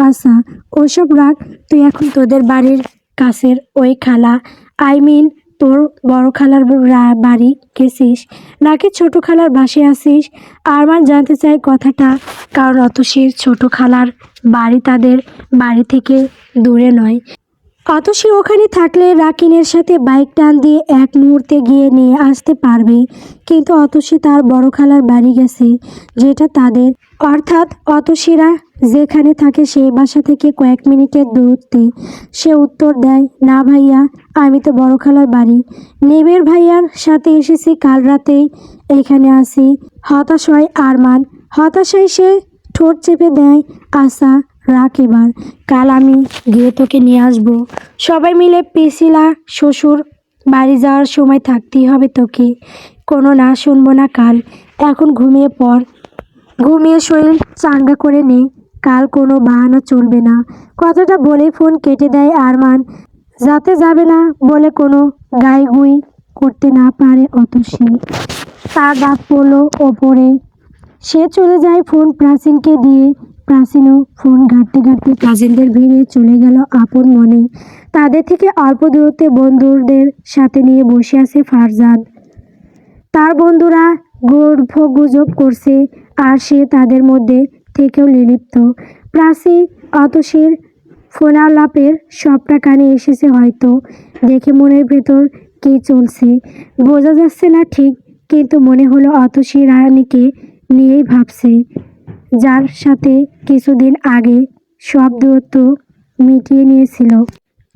আচ্ছা, ওসব রাখ। তুই এখন তোদের বাড়ির কাছের ওই খালা, আই মিন তোর বড় খালার বাড়ি গেছিস নাকি ছোট খালার বাসায় আছিস? আরমান জানতে চাই কথাটা, কারণ অতসীর ছোট খালার বাড়ি তাদের বাড়ি থেকে দূরে নয়। অতসী ওখানে থাকলে রাকিনের সাথে বাইক টান দিয়ে এক মুহূর্তে গিয়ে নিয়ে আসতে পারবে, কিন্তু অতসী তার বড় খালার বাড়ি গেছে, যেটা তাদের, অর্থাৎ অতসীরা যেখানে থাকে সেই বাসা থেকে কয়েক মিনিটের দূরত্বে। সে উত্তর দেয়, না ভাইয়া, আমি তো বড় খালার বাড়ি নেবের ভাইয়ার সাথে এসেছি কাল রাতেই, এখানে আসি। হতাশ হয় আরমান, হতাশায় সে ঠোঁট চেপে দেয়। আশা, রাখ এবার, কাল আমি গিয়ে তোকে নিয়ে আসবো। সবাই মিলে পিসিলা শ্বশুর বাড়ি যাওয়ার সময় থাকতেই হবে তোকে। কোনো না শুনবো না কাল, এখন ঘুমিয়ে পড়, ঘুমিয়ে শরীর চাঙ্গা করে নে, কাল কোনো বাহানা চলবে না। কথাটা বলে ফোন কেটে দেয় আরমান, যাতে যাবে না বলে কোনো গাইগুই করতে না পারে অতসী। তার ডাক পড়লো ওপরে, সে চলে যায় ফোন প্রাচীনকে দিয়ে। প্রাচীনও ফোন ঘাঁটতে ঘাঁটতে কাজিনদের ভিড়ে চলে গেল আপন মনে। তাদের থেকে অল্প দূরত্বে বন্ধুদের সাথে নিয়ে বসে আছে ফারজাদ। তার বন্ধুরা গল্প গুজব করছে আর সে তাদের মধ্যে থেকেও নির্লিপ্ত। প্রাচী অতসীর ফোনালাপের সবটা কানে এসেছে হয়তো, দেখে মনের ভেতর কী চলছে বোঝা যাচ্ছে না ঠিক, কিন্তু মনে হলো অতসী রানীকে নিয়েই ভাবছে, যার সাথে কিছুদিন আগে সব দূরত্ব মিটিয়ে নিয়েছিল।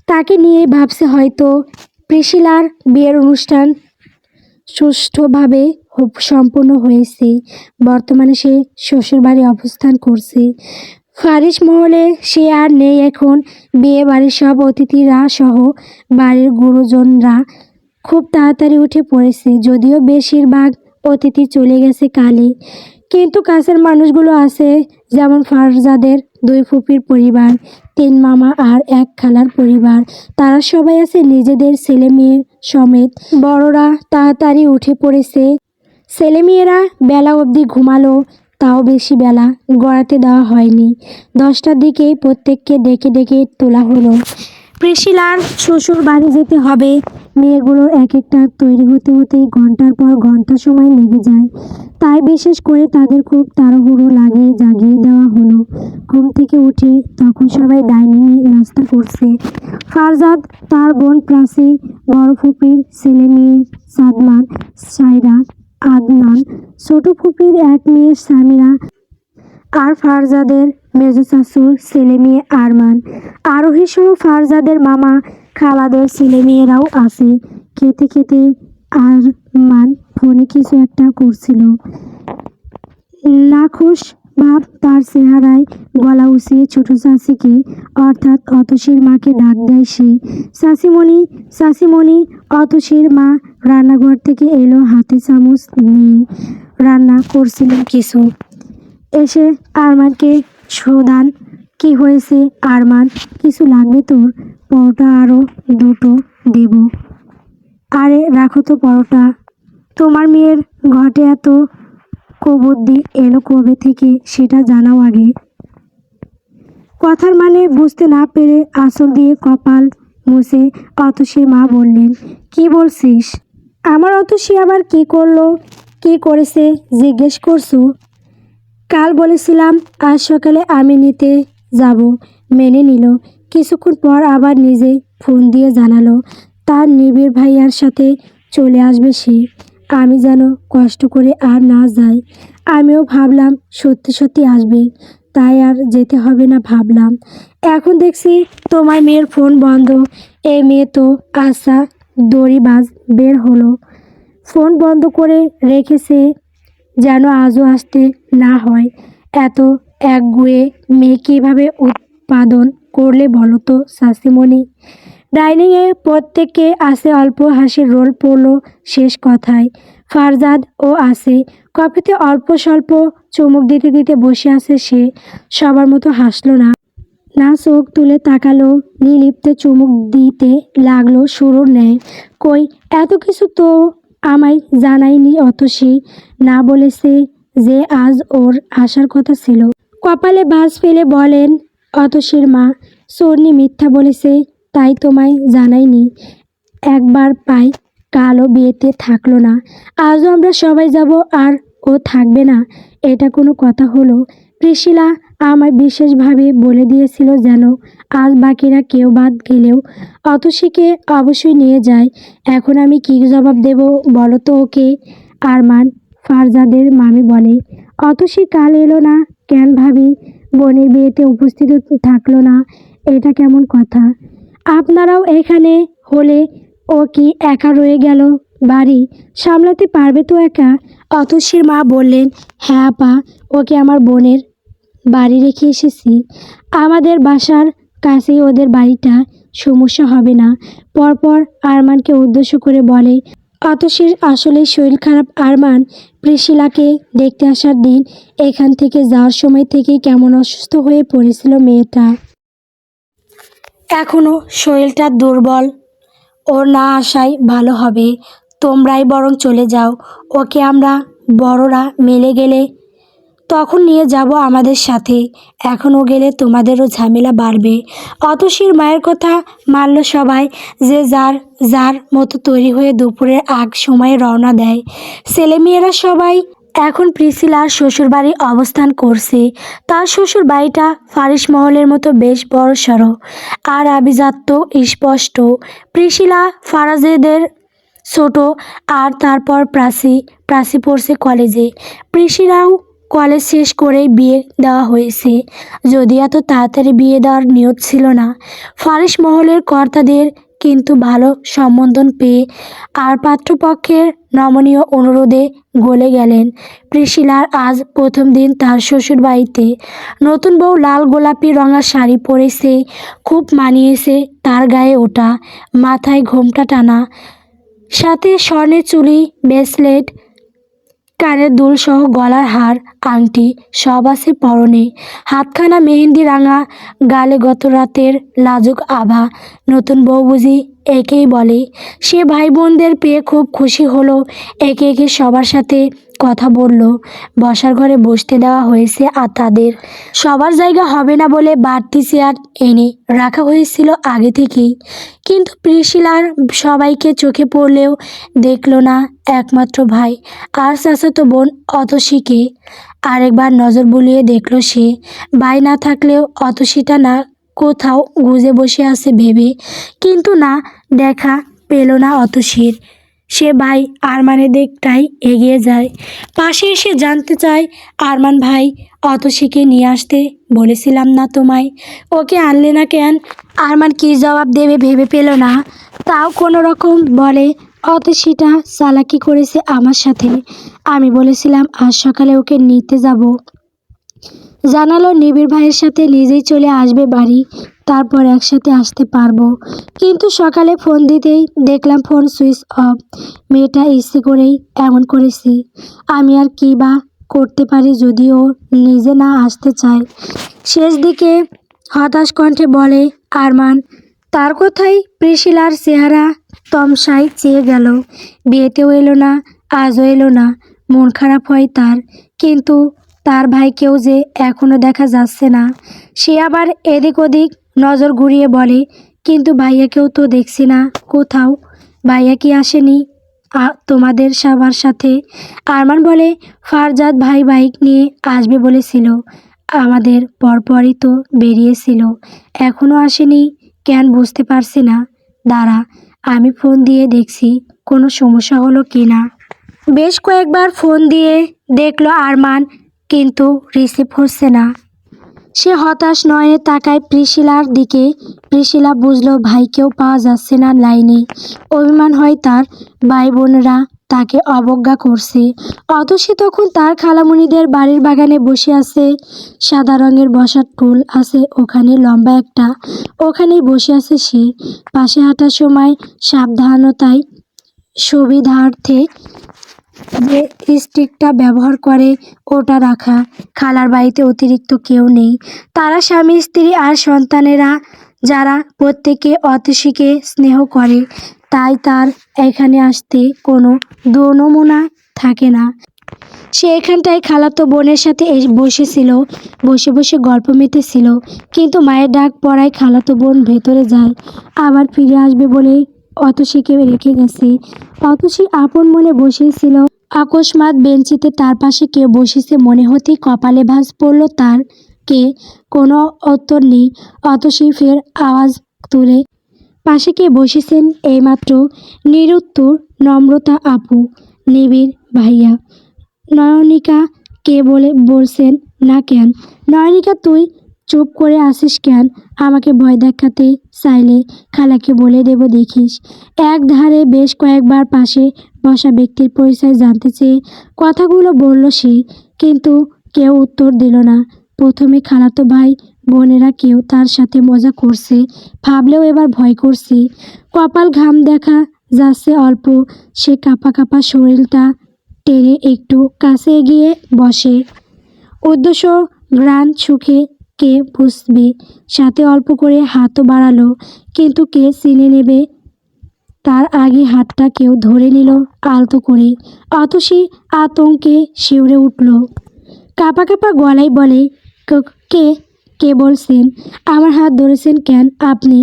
তাকে নিয়েই ভাবছে হয়তো। প্রিশিলার বিয়ের অনুষ্ঠান সুষ্ঠুভাবে সম্পন্ন হয়েছে। বর্তমানে সে শ্বশুরবাড়ি অবস্থান করছে। ফারিস মহলে সে আর নেই এখন। বিয়ে বাড়ির সব অতিথিরা সহ বাড়ির গুরুজনরা খুব তাড়াতাড়ি উঠে পড়েছে, যদিও বেশিরভাগ অতিথি চলে গেছে কালই, কিন্তু কাছের মানুষগুলো আছে, যেমন ফারজাদের দুই ফুপির পরিবার, তিন মামা আর এক খালার পরিবার। তারা সবাই আছে নিজেদের ছেলে মেয়ের সমেত। বড়রা তাড়াতাড়ি উঠে পড়েছে, ছেলেমেয়েরা বেলা অবধি ঘুমালো, তাও বেশি বেলা গড়াতে দেওয়া হয়নি। 10টার দিকেই প্রত্যেককে ডেকে ডেকে তোলা হলো। প্রিশিলার শ্বশুর বাড়ি যেতে হবে। মেয়েগুলোর এক একটা তৈরি হতে হতেই ঘন্টার পর ঘন্টা সময় লেগে যায়, তাই বিশেষ করে তাদের খুব তাড়াহুড়ো লাগে। জাগিয়ে দেওয়া হলো। ঘুম থেকে উঠে তখন সবাই ডাইনিংয়ে নাস্তা করছে। ফারজাদ, তার বোন প্রাচী, বড় ফুপির ছেলে মেয়ে সাদমান, সাইরা, আদনান, ছোট ফুপির এক মেয়ে সামিরা, আর ফারজাদের মেজো চাচুর ছেলে মেয়ে আরমান, আরোহী সহ ফারজাদের মামা খালাদের ছেলে মেয়েরাও আছে। খেতে খেতে আরমান ফোনে কিছু একটা করছিল। নাখুশ ভাব তার চেহারায়। গলা উঁচিয়ে ছোট চাচিকে, অর্থাৎ অতসীর মাকে ডাক দেয় সে। চাচিমণি, চাচিমণি। অতসীর মা রান্নাঘর থেকে এলো, হাতে চামচ নিয়ে রান্না করছিলেন কিছু। এসে আরমানকে শোধান, কি হয়েছে আরমান? কিছু লাগবে তোর? পরোটা আরও দুটো দেব। আরে রাখো তো পরোটা। তোমার মেয়ের ঘটে এত কুবুদ্ধি এলো কবে থেকে সেটা জানাও আগে। কথার মানে বুঝতে না পেরে আঁচল দিয়ে কপাল মুছে অতসীর মা বললেন, কি বলছিস? আমার অতসী আবার কি করলো? কি করেছে জিজ্ঞেস করছো? কাল বলেছিলাম আজ সকালে আমি নিতে যাব, মেনে নিল। কিছুক্ষণ পর আবার নিজে ফোন দিয়ে জানালো তার নিবিড় ভাইয়ার সাথে চলে আসবে সে। আমি যেন কষ্ট করে আর না যাই। আমিও ভাবলাম সত্যি সত্যি আসবে, তাই আর যেতে হবে না ভাবলাম। এখন দেখছি তোমার মেয়ের ফোন বন্ধ। এই মেয়ে তো আশা দড়িবাজ বের হলো, ফোন বন্ধ করে রেখেছে যেন আজও আসতে না হয়। এত একগুঁয়ে মেয়ে কীভাবে উৎপাদন করলে বলো তো চাচিমণি? ডাইনিংয়ে প্রত্যেককে আসে, অল্প হাসির রোল পড়ল শেষ কথায়। ফারজাদ ও আসে, কফিতে অল্প স্বল্প চুমুক দিতে দিতে বসে আছে সে। সবার মতো হাসলো না, না চোখ তুলে তাকালো, নিলিপ্তে চুমুক দিতে লাগলো শুরুর ন্যায়। কই এত কিছু তো আমায় জানায়নি অতসী, না বলেছে যে আজ ওর আসার কথা ছিল। কপালে ভাঁজ ফেলে বলেন অতসীর মা, চূর্ণী মিথ্যা বলেছে, তাই তোমায় জানায়নি। একবার পাই, কালও বিয়েতে থাকলো না, আজও আমরা সবাই যাব আর ও থাকবে না, এটা কোনো কথা হলো? প্রিশিলা আমায় বিশেষভাবে বলে দিয়েছিল যেন আজ বাকিরা কেউ বাদ গেলেও অতসীকে অবশ্যই নিয়ে যায়। এখন আমি কী জবাব দেব বলো তো ওকে? আরমান ফারজাদের মামি বলে, অতসী কাল এলো না কেন ভাবি? বোনের বিয়েতে উপস্থিত থাকলো না, এটা কেমন কথা? আপনারাও এখানে হলে ও কি একা রয়ে গেল? বাড়ি সামলাতে পারবে তো একা? অতসীর মা বললেন, হ্যাঁ আপা, ওকে আমার বোনের বাড়ি রেখে এসেছি। আমাদের বাসার কাছেই ওদের বাড়িটা, সমস্যা হবে না। পরপর আরমানকে উদ্দেশ্য করে বলে, অতসীর আসলেই শরীর খারাপ আরমান। প্রিশিলাকে দেখতে আসার দিন এখান থেকে যাওয়ার সময় থেকেই কেমন অসুস্থ হয়ে পড়েছিল মেয়েটা। এখনও শরীরটা দুর্বল, ওর না আসাই ভালো হবে। তোমরাই বরং চলে যাও, ওকে আমরা বড়রা মিলে গেলে তখন নিয়ে যাব আমাদের সাথে। এখনও গেলে তোমাদেরও ঝামেলা বাড়বে। অতসীর মায়ের কথা মানল সবাই, যে যার যার মতো তৈরি হয়ে দুপুরের আগ সময়ে রওনা দেয়। ছেলেমেয়েরা সবাই এখন প্রিসিলার শ্বশুরবাড়ি অবস্থান করছে। তার শ্বশুর বাড়িটা ফারিস মহলের মতো বেশ বড়সড় আর আভিজাত্য স্পষ্ট। প্রিসিলা ফারাজেদের ছোট, আর তারপর প্রাসি পড়ছে কলেজে। প্রিসিলাও কলেজ শেষ করেই বিয়ে দেওয়া হয়েছে, যদি এত তাড়াতাড়ি বিয়ে দেওয়ার নিয়ত ছিল না ফারিস মহলের কর্তাদের, কিন্তু ভালো সম্বোধন পেয়ে আর পাত্রপক্ষের নমনীয় অনুরোধে গলে গেলেন। প্রিশিলার আজ প্রথম দিন তার শ্বশুর বাড়িতে। নতুন বউ লাল গোলাপি রঙা শাড়ি পরেছে, খুব মানিয়েছে তার গায়ে ওটা। মাথায় ঘোমটা টানা, সাথে স্বর্ণের চুড়ি, ব্রেসলেট, কানের দুলসহ গলার হার, আংটি সব আছে পরনে। হাতখানা মেহেন্দি রাঙা, গালে গত রাতের লাজুক আভা। নতুন বউ বুঝি একেই বলে। সে ভাই বোনদের পেয়ে খুব খুশি হলো। একে একে সবার সাথে কথা বলল। বসার ঘরে বসতে দেওয়া হয়েছে আর তাদের। সবার জায়গা হবে না বলে বাড়তি চেয়ার এনে রাখা হয়েছিল আগে থেকেই, কিন্তু প্রিশিলার সবাইকে চোখে পড়লেও দেখলো না একমাত্র ভাই আর চাচাতো বোন অতসীকে। আরেকবার নজর বুলিয়ে দেখলো সে, ভাই না থাকলেও অতসীটা না কোথাও গুজে বসে আছে ভেবে, কিন্তু না, দেখা পেল না অতসীর। সে ভাই আরমানের দিকটাই এগিয়ে যায়, পাশে এসে জানতে চায়, আরমান ভাই, অতসীকে নিয়ে আসতে বলেছিলাম না তোমায়, ওকে আনলে না কেন? আরমান কী জবাব দেবে ভেবে পেল না, তাও কোনো রকম বলে, অতসীটা চালাকি করেছে আমার সাথে। আমি বলেছিলাম আজ সকালে ওকে নিতে যাব। জানালো নিবিড় ভাইয়ের সাথে নিজেই চলে আসবে বাড়ি, তারপর একসাথে আসতে পারবো। কিন্তু সকালে ফোন দিতেই দেখলাম ফোন সুইচ অফ। মেয়েটা ইচ্ছে করেই এমন করেছি। আমি আর কী বা করতে পারি যদি ও নিজে না আসতে চায়? শেষ দিকে হতাশ কণ্ঠে বলে আরমান। তার কথাই প্রিশিলার চেহারা তমসায় চেয়ে গেল। বিয়েতেও এলো না, আজও এলো না, মন খারাপ হয় তার। কিন্তু তার ভাইকেও যে এখনও দেখা যাচ্ছে না। সে আবার এদিক ওদিক নজর ঘুরিয়ে বলে, কিন্তু ভাইয়াকেও তো দেখছি না কোথাও। ভাইয়া কি আসেনি তোমাদের সবার সাথে? আরমান বলে, ফারজাদ ভাই বাইক নিয়ে আসবে বলেছিল, আমাদের পরপরই তো বেরিয়েছিল, এখনও আসেনি কেন বুঝতে পারছি না। দাঁড়া, আমি ফোন দিয়ে দেখছি কোনো সমস্যা হলো কি না। বেশ কয়েকবার ফোন দিয়ে দেখলো আরমান, কিন্তু রিসিভ হচ্ছে না। সে হতাশ নয়নে তাকায় প্রিশিলার দিকে। প্রিশিলা বুঝলো ভাইকেও পাওয়া যাচ্ছে না লাইনে। অভিমান হয় তার, ভাই বোনরা তাকে অবজ্ঞা করছে। অতসী তখন তার খালামণিদের বাড়ির বাগানে বসে আছে। সাদা রঙের বসার টুল আছে ওখানে লম্বা একটা, ওখানেই বসে আছে সে। পাশে হাঁটার সময় সাবধানতায় সুবিধার্থে যে স্টিকটা ব্যবহার করে ওটা রাখা। খালার বাড়িতে অতিরিক্ত কেউ নেই। তারা স্বামী স্ত্রী আর সন্তানেরা, যারা প্রত্যেকে অতসীকে স্নেহ করে। তাই তার এখানে আসতে কোনো দোনমনা থাকে না। সে এখানটায় খালাতো বোনের সাথে বসেছিল, বসে বসে গল্প মেতেছিল। কিন্তু মায়ের ডাক পড়ায় খালাতো বোন ভেতরে যায়, আবার ফিরে আসবে বলে অতসীকে রেখে গেছে। অতসী আপন মনে বসেছিল, অকস্মাৎ বেঞ্চিতে তার পাশে কেউ বসেছে মনে হতেই কপালে ভাঁজ পড়ল তার। কে? কোনো উত্তর নেই। অতসী ফের আওয়াজ তুলে, পাশে কে বসেছেন? এইমাত্র নিরুত্তর। নম্রতা আপু, নিবিড় ভাইয়া। নয়নিকা কে বলছেন না কেন? নয়নিকা তুই চুপ করে আসিস কেন? আমাকে ভয় দেখাতে চাইলে খালাকে বলে দেব দেখিস। এক ধারে বেশ কয়েকবার পাশে বসা ব্যক্তির পরিচয় জানতে চেয়ে কথাগুলো বলল সে, কিন্তু কেউ উত্তর দিল না। প্রথমে খালাতো ভাই বোনেরা কেউ তার সাথে মজা করছে ভাবলেও এবার ভয় করছে। কপাল ঘাম দেখা যাচ্ছে অল্প। সে কাঁপা কাঁপা শরীরটা টেনে একটু কাছে এগিয়ে বসে। উদ্দেশ্য ঘ্রাণ সুখে কে বুঝবে। সাথে অল্প করে হাতও বাড়ালো, কিন্তু কে চিনে নেবে তার আগে হাতটা কেউ ধরে নিল আলতো করে। অতসী আতঙ্কে শিউরে উঠল, কাঁপা কাঁপা গলায় বলে, কে? কে বলছেন? আমার হাত ধরেছেন কেন আপনি?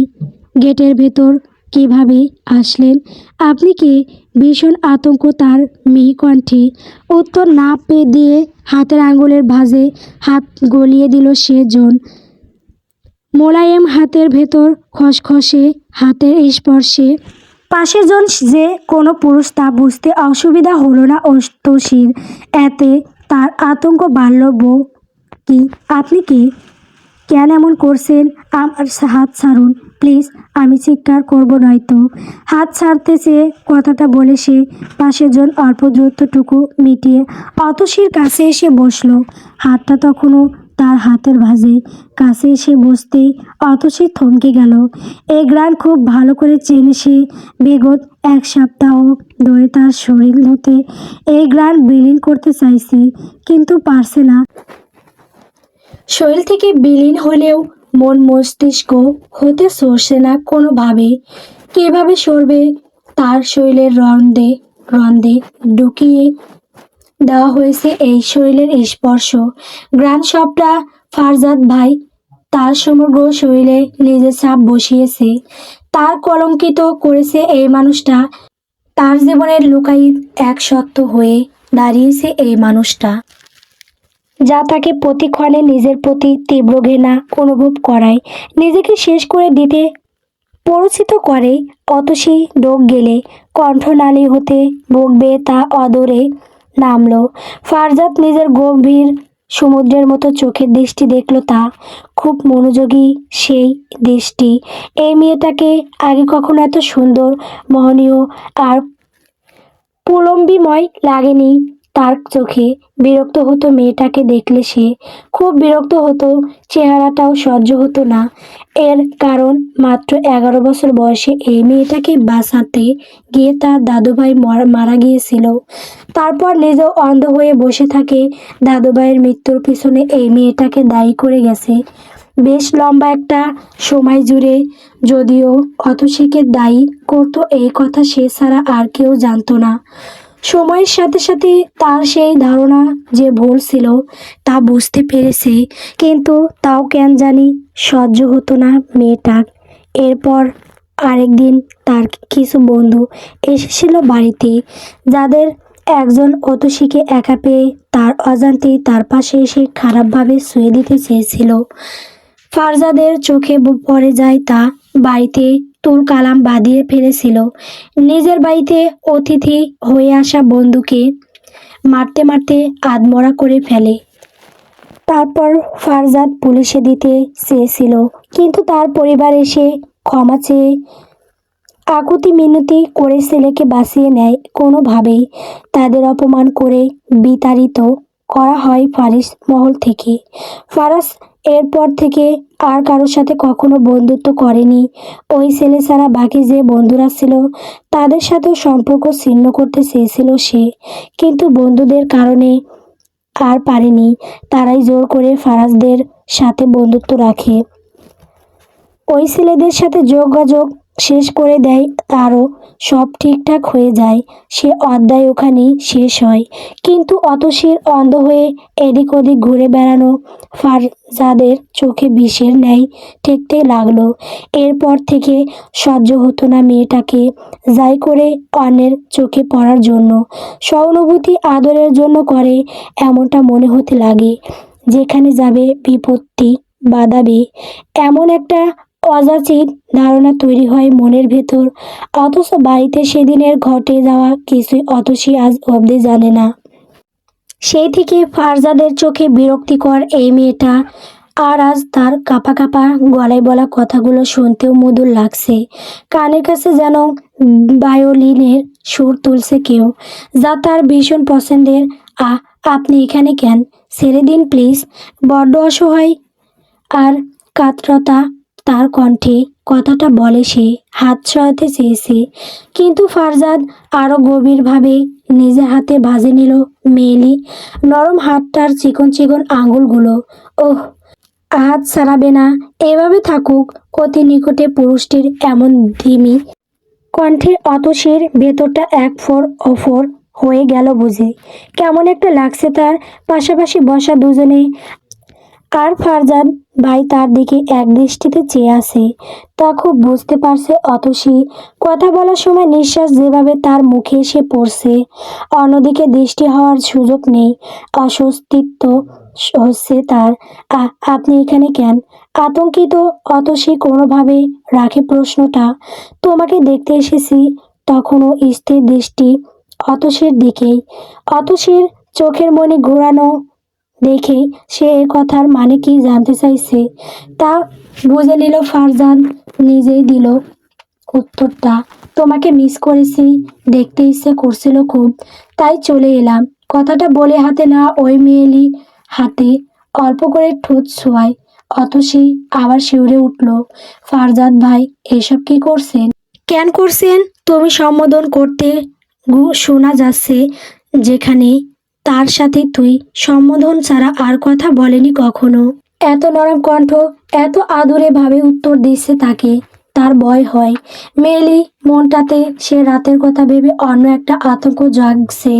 গেটের ভেতর কিভাবে আসলেন? আপনি কে? ভীষণ আতঙ্ক তার মিহি কণ্ঠে। উত্তর না পেয়ে দিয়ে হাতের আঙুলের ভাঁজে হাত গলিয়ে দিল সে জন। মোলায়েম হাতের ভেতর খসখসে হাতের স্পর্শে পাশের জন যে কোনো পুরুষ তা বুঝতে অসুবিধা হলো না অতসীর। এতে তার আতঙ্ক বাড়ল। বউ কি? আপনি কে? কেন এমন করছেন? আমার হাত ছাড়ুন প্লিজ, আমি চিৎকার করব নয়তো। হাত ছাড়তে চেয়ে কথাটা বলে সে পাশের জন অল্প দূরত্বটুকু মিটিয়ে অতসীর কাছে এসে বসলো। হাতটা তখনও তার হাতের ভাঁজে। কাছে এসে বসতেই অতসী থমকে গেল। এই গ্রান খুব ভালো করে চেনে সে। বিগত এক সপ্তাহ ধরে তার শরীর হতে এই গ্রান বিলীন করতে চাইছে, কিন্তু পারছে না। শরীর থেকে বিলীন হলেও মন মস্তিষ্ক হতে সরছে না কোনোভাবে। কীভাবে সরবে? তার শরীরের রন্ধে রন্ধে ঢুকিয়ে দেওয়া হয়েছে এই শরীরের স্পর্শ। গ্রান সবটা ফারজাদ ভাই তার সমগ্র শরীরে নিজের ছাপ বসিয়েছে। তার কলঙ্কিত করেছে এই মানুষটা। তার জীবনের লুকায়িত এক সত্য হয়ে দাঁড়িয়েছে এই মানুষটা, যা তাকে প্রতিক্ষণে নিজের প্রতি তীব্র ঘৃণা অনুভব করায়, নিজেকে শেষ করে দিতে প্ররোচিত করে। অতসী ডোক গেলে কণ্ঠনালী হতে বুক বেয়ে তা অদরে নামল। ফারজাদ নিজের গম্ভীর সমুদ্রের মতো চোখের দৃষ্টি দেখল তা। খুব মনোযোগী সেই দৃষ্টি। এই মেয়েটাকে আগে কখনো এত সুন্দর, মোহনীয় আর প্রলম্বিময় লাগেনি তার চোখে। বিরক্ত হতো মেয়েটাকে দেখলে সে, খুব বিরক্ত হতো। চেহারাটাও সহ্য হতো না। এর কারণ মাত্র 11 বছর বয়সে এই মেয়েটাকে বাঁচাতে গিয়ে তার দাদুভাই মারা গিয়েছিল। তারপর নিজেও অন্ধ হয়ে বসে থাকে। দাদুভাইয়ের মৃত্যুর পিছনে এই মেয়েটাকে দায়ী করে গেছে বেশ লম্বা একটা সময় জুড়ে। যদিও অতসীকে দায়ী করতো এই কথা সে ছাড়া আর কেউ জানতো না। সময়ের সাথে সাথে তার সেই ধারণা যে ভুল ছিল তা বুঝতে পেরেছে, কিন্তু তাও কেন জানি সহ্য হতো না মেয়েটার। এরপর আরেকদিন তার কিছু বন্ধু এসেছিল বাড়িতে, যাদের একজন অতসীকে একা পেয়ে তার অজান্তেই তার পাশে এসে খারাপভাবে ছুঁয়ে দিতে চেয়েছিল। ফারজাদের চোখে পড়ে যায় তা। বাড়িতে তুল কালাম বাঁধিয়ে ফেলেছিল। নিজের বাড়িতে অতিথি হয়ে আসা বন্ধুকে মারতে মারতে আধমরা করে ফেলে। তারপর ফারজাদ পুলিশে দিতে চেয়েছিল, কিন্তু তার পরিবার এসে ক্ষমা চেয়ে আকুতি মিনতি করে ছেলেকে বাঁচিয়ে নেয় কোনোভাবেই। তাদের অপমান করে বিতাড়িত করা হয় ফারিস মহল থেকে। ফারাজ এরপর থেকে আর কারোর সাথে কখনো বন্ধুত্ব করেনি। ওই ছেলে ছাড়া বাকি যে বন্ধুরা ছিল তাদের সাথেও সম্পর্ক ছিন্ন করতে চেয়েছিল সে, কিন্তু বন্ধুদের কারণে আর পারেনি। তারাই জোর করে ফারাজদের সাথে বন্ধুত্ব রাখে। ওই ছেলেদের সাথে যোগাযোগ শেষ করে দেয়, তারও সব ঠিকঠাক হয়ে যায়। সে অধ্যায় ওখানেই শেষ হয়। কিন্তু অতসীর অন্ধ হয়ে এদিক ওদিক ঘুরে বেড়ানো ফারজাদের চোখে বিষের ন্যায় ঠেকতে লাগলো। এরপর থেকে সহ্য হতো না মেয়েটাকে যাই করে অন্যের চোখে পড়ার জন্য, সহানুভূতি আদরের জন্য করে, এমনটা মনে হতে লাগে। যেখানে যাবে বিপত্তি বাঁধাবে, এমন একটা অযাচিত ধারণা তৈরি হয় মনের ভেতর। অথচ বাড়িতে সেদিনের ঘটে যাওয়া কিছুই অতসী আজ অবধি জানে না। সেই থেকে ফারজাদের চোখে বিরক্তিকর এই মেয়েটা। আর আজ তার কাঁপা কাঁপা গলায় বলা কথাগুলো শুনতেও মধুর লাগছে। কানের কাছে যেন ভায়োলিনের সুর তুলছে কেউ, যা তার ভীষণ পছন্দের। আপনি এখানে কেন? ছেড়ে দিন প্লিজ। বড্ড অসহায় আর কাতরতা তার কণ্ঠে। কথাটা বলে সে হাত সরাতে চেয়েছে, কিন্তু ফারজাদ আরও গভীরভাবে নিজের হাতে ভাজে নিল মেয়েলি নরম হাতটার চিকন চিকন আঙুলগুলো। ওহ, হাত ছাড়াবে না, এভাবে থাকুক। অতি নিকটে পুরুষটির এমন ধিমি কণ্ঠে অতসীর ভেতরটা এক ফোর অফোর হয়ে গেল বুঝি। কেমন একটা লাগছে তার পাশাপাশি বসা দুজনে। আর ফারজাদ ভাই তার দিকে এক দৃষ্টিতে চেয়ে আছে, তা খুব বুঝতে পারছে অতসী। কথা বলার সময় নিঃশ্বাস যেভাবে তার মুখে এসে পড়ছে, অন্যদিকে দৃষ্টি হওয়ার সুযোগ নেই। অস্বস্তিত্ব হচ্ছে তার। আপনি এখানে কেন? আতঙ্কিত অতসী কোনোভাবে রাখে প্রশ্নটা। তোমাকে দেখতে এসেছি। তখনও স্থির দৃষ্টি অতসীর দিকেই। অতসীর চোখের মনি ঘোরানো দেখেই সে এ কথার মানে কি জানতে চাইছে তা বুঝে নিল। ফারজাদ নিজেই দিল উত্তরটা। তোমাকে মিস করেছি, দেখতে ইচ্ছে করছিল খুব, তাই চলে এলাম। কথাটা বলে হাতে না ওই মেয়েলি হাতে অল্প করে ঠোঁট ছোঁয়ায় অতসী আবার শিউরে উঠল। ফারজাদ ভাই, এসব কি করছেন? কেন করছেন? তুমি সম্বোধন করতে শোনা যাচ্ছে যেখানে, তার সাথে তুই সম্বোধন ছাড়া আর কথা বলেনি কখনো। এত নরম কণ্ঠ, এত আদুরে ভাবে উত্তর দিচ্ছে তাকে। তার ভয় হয় মেয়েলি মনটাতে। সে রাতের কথা ভেবে অন্য একটা আতঙ্ক জাগছে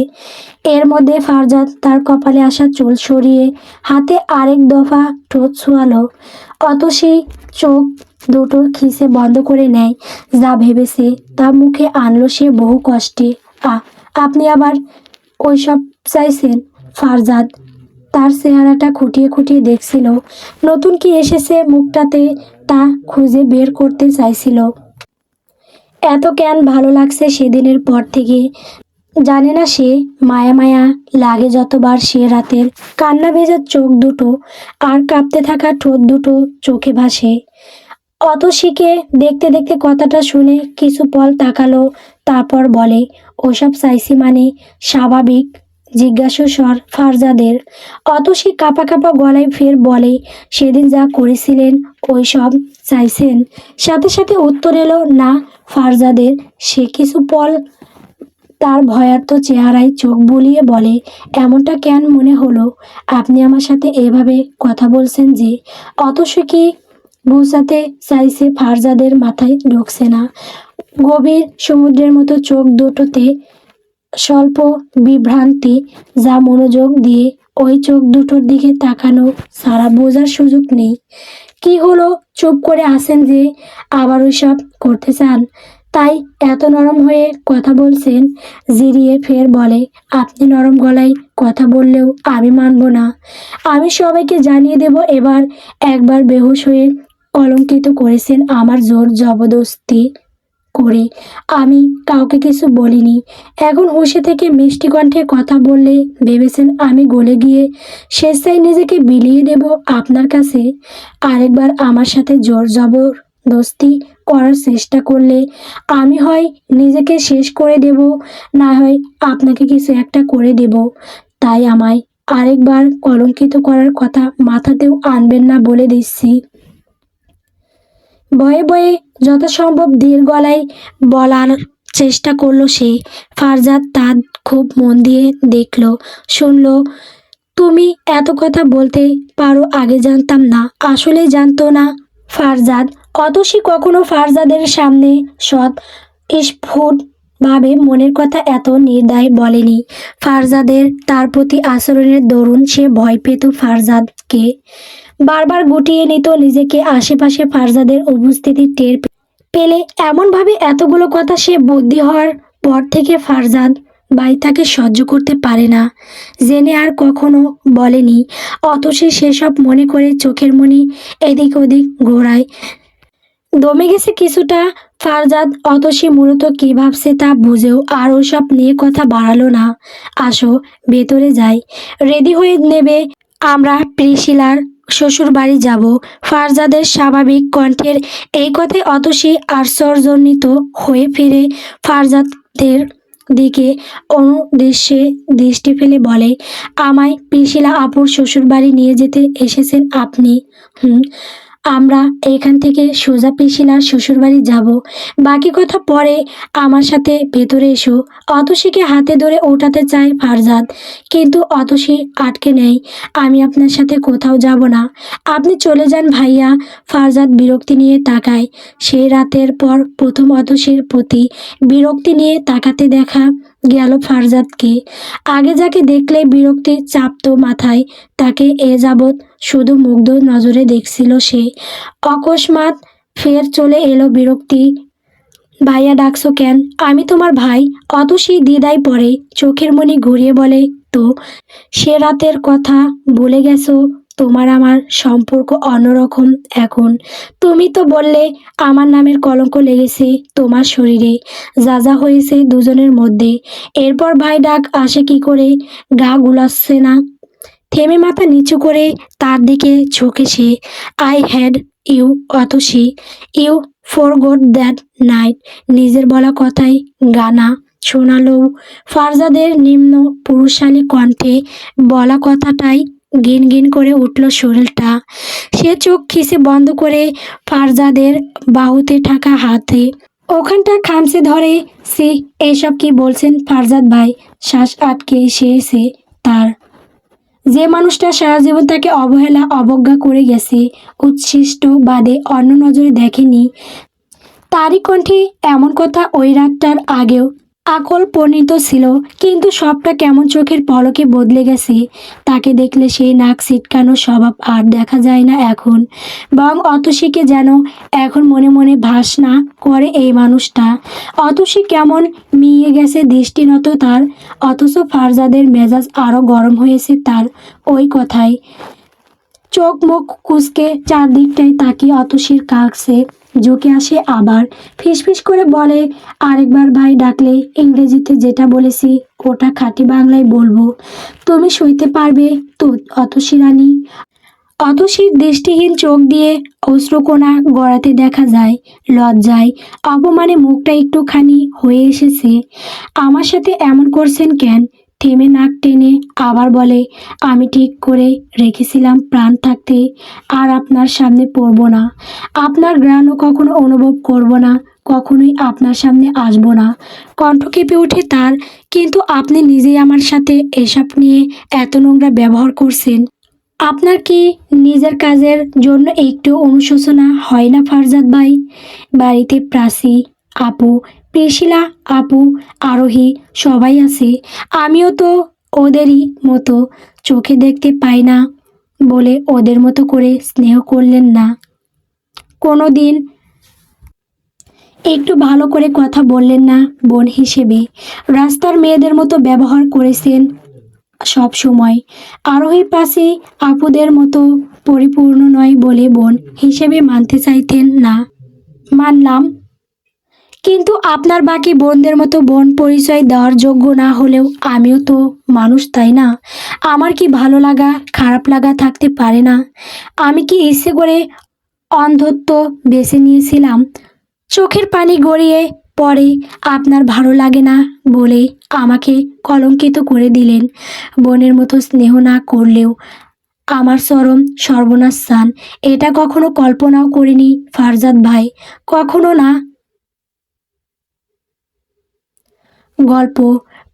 এর মধ্যে। ফারজাদ তার কপালে আসা চুল সরিয়ে হাতে আরেক দফা ঠোঁট ছোঁয়ালো। অতসী চোখ দুটো খিসে বন্ধ করে নেয়। যা ভেবেছে তা মুখে আনলো সে বহু কষ্টে। আপনি আবার ওইসব চাইছেন? ফারজাদ তার চেহারাটা খুঁটিয়ে খুঁটিয়ে দেখছিল। নতুন কি এসেছে মুখটাতে তা খুঁজে বের করতে চাইছিল। এত কেন ভালো লাগছে সেদিনের পর থেকে জানে না সে। মায়া মায়া লাগে যতবার সে রাতের কান্না ভেজা চোখ দুটো আর কাঁপতে থাকা ঠোঁট দুটো চোখে ভাসে। অতসীকে দেখতে দেখতে কথাটা শুনে কিছু পল তাকালো, তারপর বলে, ওসব চাইছি মানে? স্বাভাবিক জিজ্ঞাসা স্বর ফারজাদের। অতসী কাঁপা কাঁপা গলায় ফের বলে, সেদিন যা করেছিলেন ওই সব চাইছেন? সাথে সাথে উত্তর এলো না ফারজাদের। সে কিছু পল তার ভয়ার্ত চেহারায় চোখ বুলিয়ে বলে, এমনটা কেন মনে হলো? আপনি আমার সাথে এভাবে কথা বলছেন যে? অতসী কি বোঝাতে চাইছে ফারজাদের মাথায় ঢুকছে না। গভীর সমুদ্রের মতো চোখ দুটোতে স্বল্প বিভ্রান্তি, যা মনোযোগ দিয়ে ওই চোখ দুটোর দিকে তাকানো সারা বোঝার সুযোগ নেই। কি হলো, চুপ করে আছেন যে? আবার ওইসব করতে চান তাই এত নরম হয়ে কথা বলছেন? জিরিয়ে ফের বলে, আপনি নরম গলায় কথা বললেও আমি মানব না। আমি সবাইকে জানিয়ে দেব এবার। একবার বেহুশ হয়ে কলঙ্কিত করেছেন আমার জোর জবরদস্তি করে। আমি কাউকে কিছু বলিনি। এখন হুঁশে থেকে মিষ্টি কণ্ঠে কথা বললে ভেবেছেন আমি গলে গিয়ে স্বেচ্ছায় নিজেকে বিলিয়ে দেব আপনার কাছে? আরেকবার আমার সাথে জোর জবরদস্তি করার চেষ্টা করলে আমি হয় নিজেকে শেষ করে দেব, না হয় আপনাকে কিছু একটা করে দেব। তাই আমায় আরেকবার কলঙ্কিত করার কথা মাথাতেও আনবেন না বলে দিচ্ছি। ভয়ে ভয়ে যথাসম্ভব ধীর গলায় বলার চেষ্টা করলো সে। ফারজাদ তা খুব মন দিয়ে দেখল, শুনল। তুমি এত কথা বলতে পারো আগে জানতাম না। আসলেই জানতো না ফারজাদ। অতসী কখনো ফারজাদের সামনে সৎ স্ফুটভাবে মনের কথা এত নির্দ্বিধায় বলেনি। ফারজাদের তার প্রতি আচরণের দরুন সে ভয় পেত ফারজাদকে। বারবার গুটিয়ে নিত নিজেকে আশেপাশে। ফারজাদের উপস্থিতি টের পেলে এমনভাবে এতগুলো কথা সে বুদ্ধি হওয়ার পর থেকে ফারজাদ ভাই তাকে সহ্য করতে পারে না জেনে আর কখনো বলেনি। অতসী সেসব মনে করে চোখের মনি এদিক ওদিক ঘোরায়। দমে গেছে কিছুটা ফারজাদ। অতসী মূলত কী ভাবছে তা বুঝেও আর ওসব নিয়ে কথা বাড়ালো না। আসো ভেতরে যাই, রেডি হয়ে নেবে, আমরা প্রিশিলার শ্বশুর বাড়ি যাব। ফারজাদের স্বাভাবিক কণ্ঠের এই কথায় অতসী আশ্চর্যান্বিত হয়ে ফিরে ফারজাদের দিকে অনুদ্দেশ্যে দৃষ্টি ফেলে বলে, আমায় প্রিশিলা আপুর শ্বশুর বাড়ি নিয়ে যেতে এসেছেন আপনি? আমরা এখান থেকে সোজা প্রিশিলার শ্বশুরবাড়ি যাব, বাকি কথা পরে। আমার সাথে ভেতরে এসো। অতসীকে হাতে ধরে ওঠাতে চায় ফারজাদ, কিন্তু অতসী আটকে নেয়। আমি আপনার সাথে কোথাও যাব না, আপনি চলে যান ভাইয়া। ফারজাদ বিরক্তি নিয়ে তাকায়। সেই রাতের পর প্রথম অতসীর প্রতি বিরক্তি নিয়ে তাকাতে দেখা গেল ফারজাদকে। আগে যাকে দেখলে বিরক্তি চাপতো মাথায়, তাকে এ যাবৎ শুধু মুগ্ধ নজরে দেখছিল সে। অকস্মাৎ ফের চলে এলো বিরক্তি। ভাইয়া ডাকছো কেন? আমি তোমার ভাই। অতসী দ্বিধায় পড়ে, চোখের মনি ঘুরিয়ে বলে, তো সে রাতের কথা ভুলে গেছো? তোমার আমার সম্পর্ক অন্যরকম এখন। তুমি তো বললে আমার নামের কলঙ্ক লেগেছে তোমার শরীরে, যা যা হয়েছে দুজনের মধ্যে। এরপর ভাই ডাক আসে কি করে? গা গুলাচ্ছে না? থেমে মাথা নিচু করে তার দিকে ঝুঁকে সে। I had you Atasi, you forgot that night. নিজের বলা কথাই গানা শোনালো ফারজাদের নিম্ন পুরুষালী কণ্ঠে। বলা কথাটাই গিন গিন করে উঠল শরীরটা। সে চোখ খিসে বন্ধ করে ফারজাদের বাহুতে থাকা হাতে ওখানটা খামচে ধরে। সি, এইসব কি বলছেন ফারজাদ ভাই? শ্বাস আটকে সে তার যে মানুষটা সারা জীবন তাকে অবহেলা অবজ্ঞা করে গেছে, উচ্ছিষ্ট বাদে অন্য নজরে দেখেনি, তারই কণ্ঠে এমন কথা ওই রাতটার আগেও আকল পরিণত ছিল। কিন্তু সবটা কেমন চোখের পলকে বদলে গেছে। তাকে দেখলে সেই নাক ছিটকানো স্বভাব আর দেখা যায় না এখন, বরং অতসীকে যেন এখন মনে মনে ভাসনা করে এই মানুষটা। অতসী কেমন মিয়ে গেছে দৃষ্টিনত তার, অথচ ফারজাদের মেজাজ আরও গরম হয়েছে তার ওই কথায়। চোখ মুখ কুঁচকে চারদিকটায় তাকিয়ে অতসীর কাছে ঝুঁকে আসে, আবার ফিসফিস করে বলে, আরেকবার ভাই ডাকলে ইংরেজিতে যেটা বলেছি ওটা খাঁটি বাংলায় বলবো, তুমি সইতে পারবে তো অতসী রানী? অতসীর দৃষ্টিহীন চোখ দিয়ে অশ্রুকণা গড়াতে দেখা যায়। লজ্জায় অপমানে মুখটা একটুখানি হয়ে এসেছে। আমার সাথে এমন করছেন কেন? থেমে নাক টেনে আবার বলে, আমি ঠিক করে রেখেছিলাম প্রাণ থাকতে আর আপনার সামনে পড়ব না, আপনার ঘ্রাণও কখনো অনুভব করব না, কখনোই আপনার সামনে আসব না। কণ্ঠ কেঁপে ওঠে তার, কিন্তু আপনি নিজেই আমার সাথে এসব নিয়ে এত নোংরা ব্যবহার করছেন। আপনার কি নিজের কাজের জন্য একটু অনুশোচনা হয় না ফারজাদ ভাই? বাড়িতে প্রাচী আপু, প্রিশিলা আপু, আরোহী সবাই আছে। আমিও তো ওদেরই মতো, চোখে দেখতে পাই না বলে ওদের মতো করে স্নেহ করলেন না কোনো দিন? একটু ভালো করে কথা বললেন না বোন হিসেবে? রাস্তার মেয়েদের মতো ব্যবহার করেছেন সব সময়। আরোহী পাশে আপুদের মতো পরিপূর্ণ নয় বলে বোন হিসেবে মানতে চাইতেন না, মানলাম। কিন্তু আপনার বাকি বোনদের মতো বোন পরিচয় দেওয়ার যোগ্য না হলেও আমিও তো মানুষ, তাই না? আমার কি ভালো লাগা খারাপ লাগা থাকতে পারে না? আমি কি ইচ্ছে করে অন্ধত্ব বেছে নিয়েছিলাম? চোখের পানি গড়িয়ে পড়ে আপনার ভালো লাগে না বলে আমাকে কলঙ্কিত করে দিলেন। বোনের মতো স্নেহ না করলেও আমার চরম সর্বনাশ চান, এটা কখনো কল্পনাও করিনি ফারজাদ ভাই, কখনো না। গল্প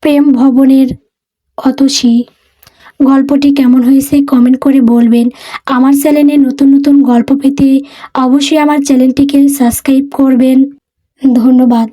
প্রেম ভবনের অতসী। গল্পটি কেমন হয়েছে কমেন্ট করে বলবেন। আমার চ্যানেলে নতুন নতুন গল্প পেতে অবশ্যই আমার চ্যানেলটিকে সাবস্ক্রাইব করবেন। ধন্যবাদ।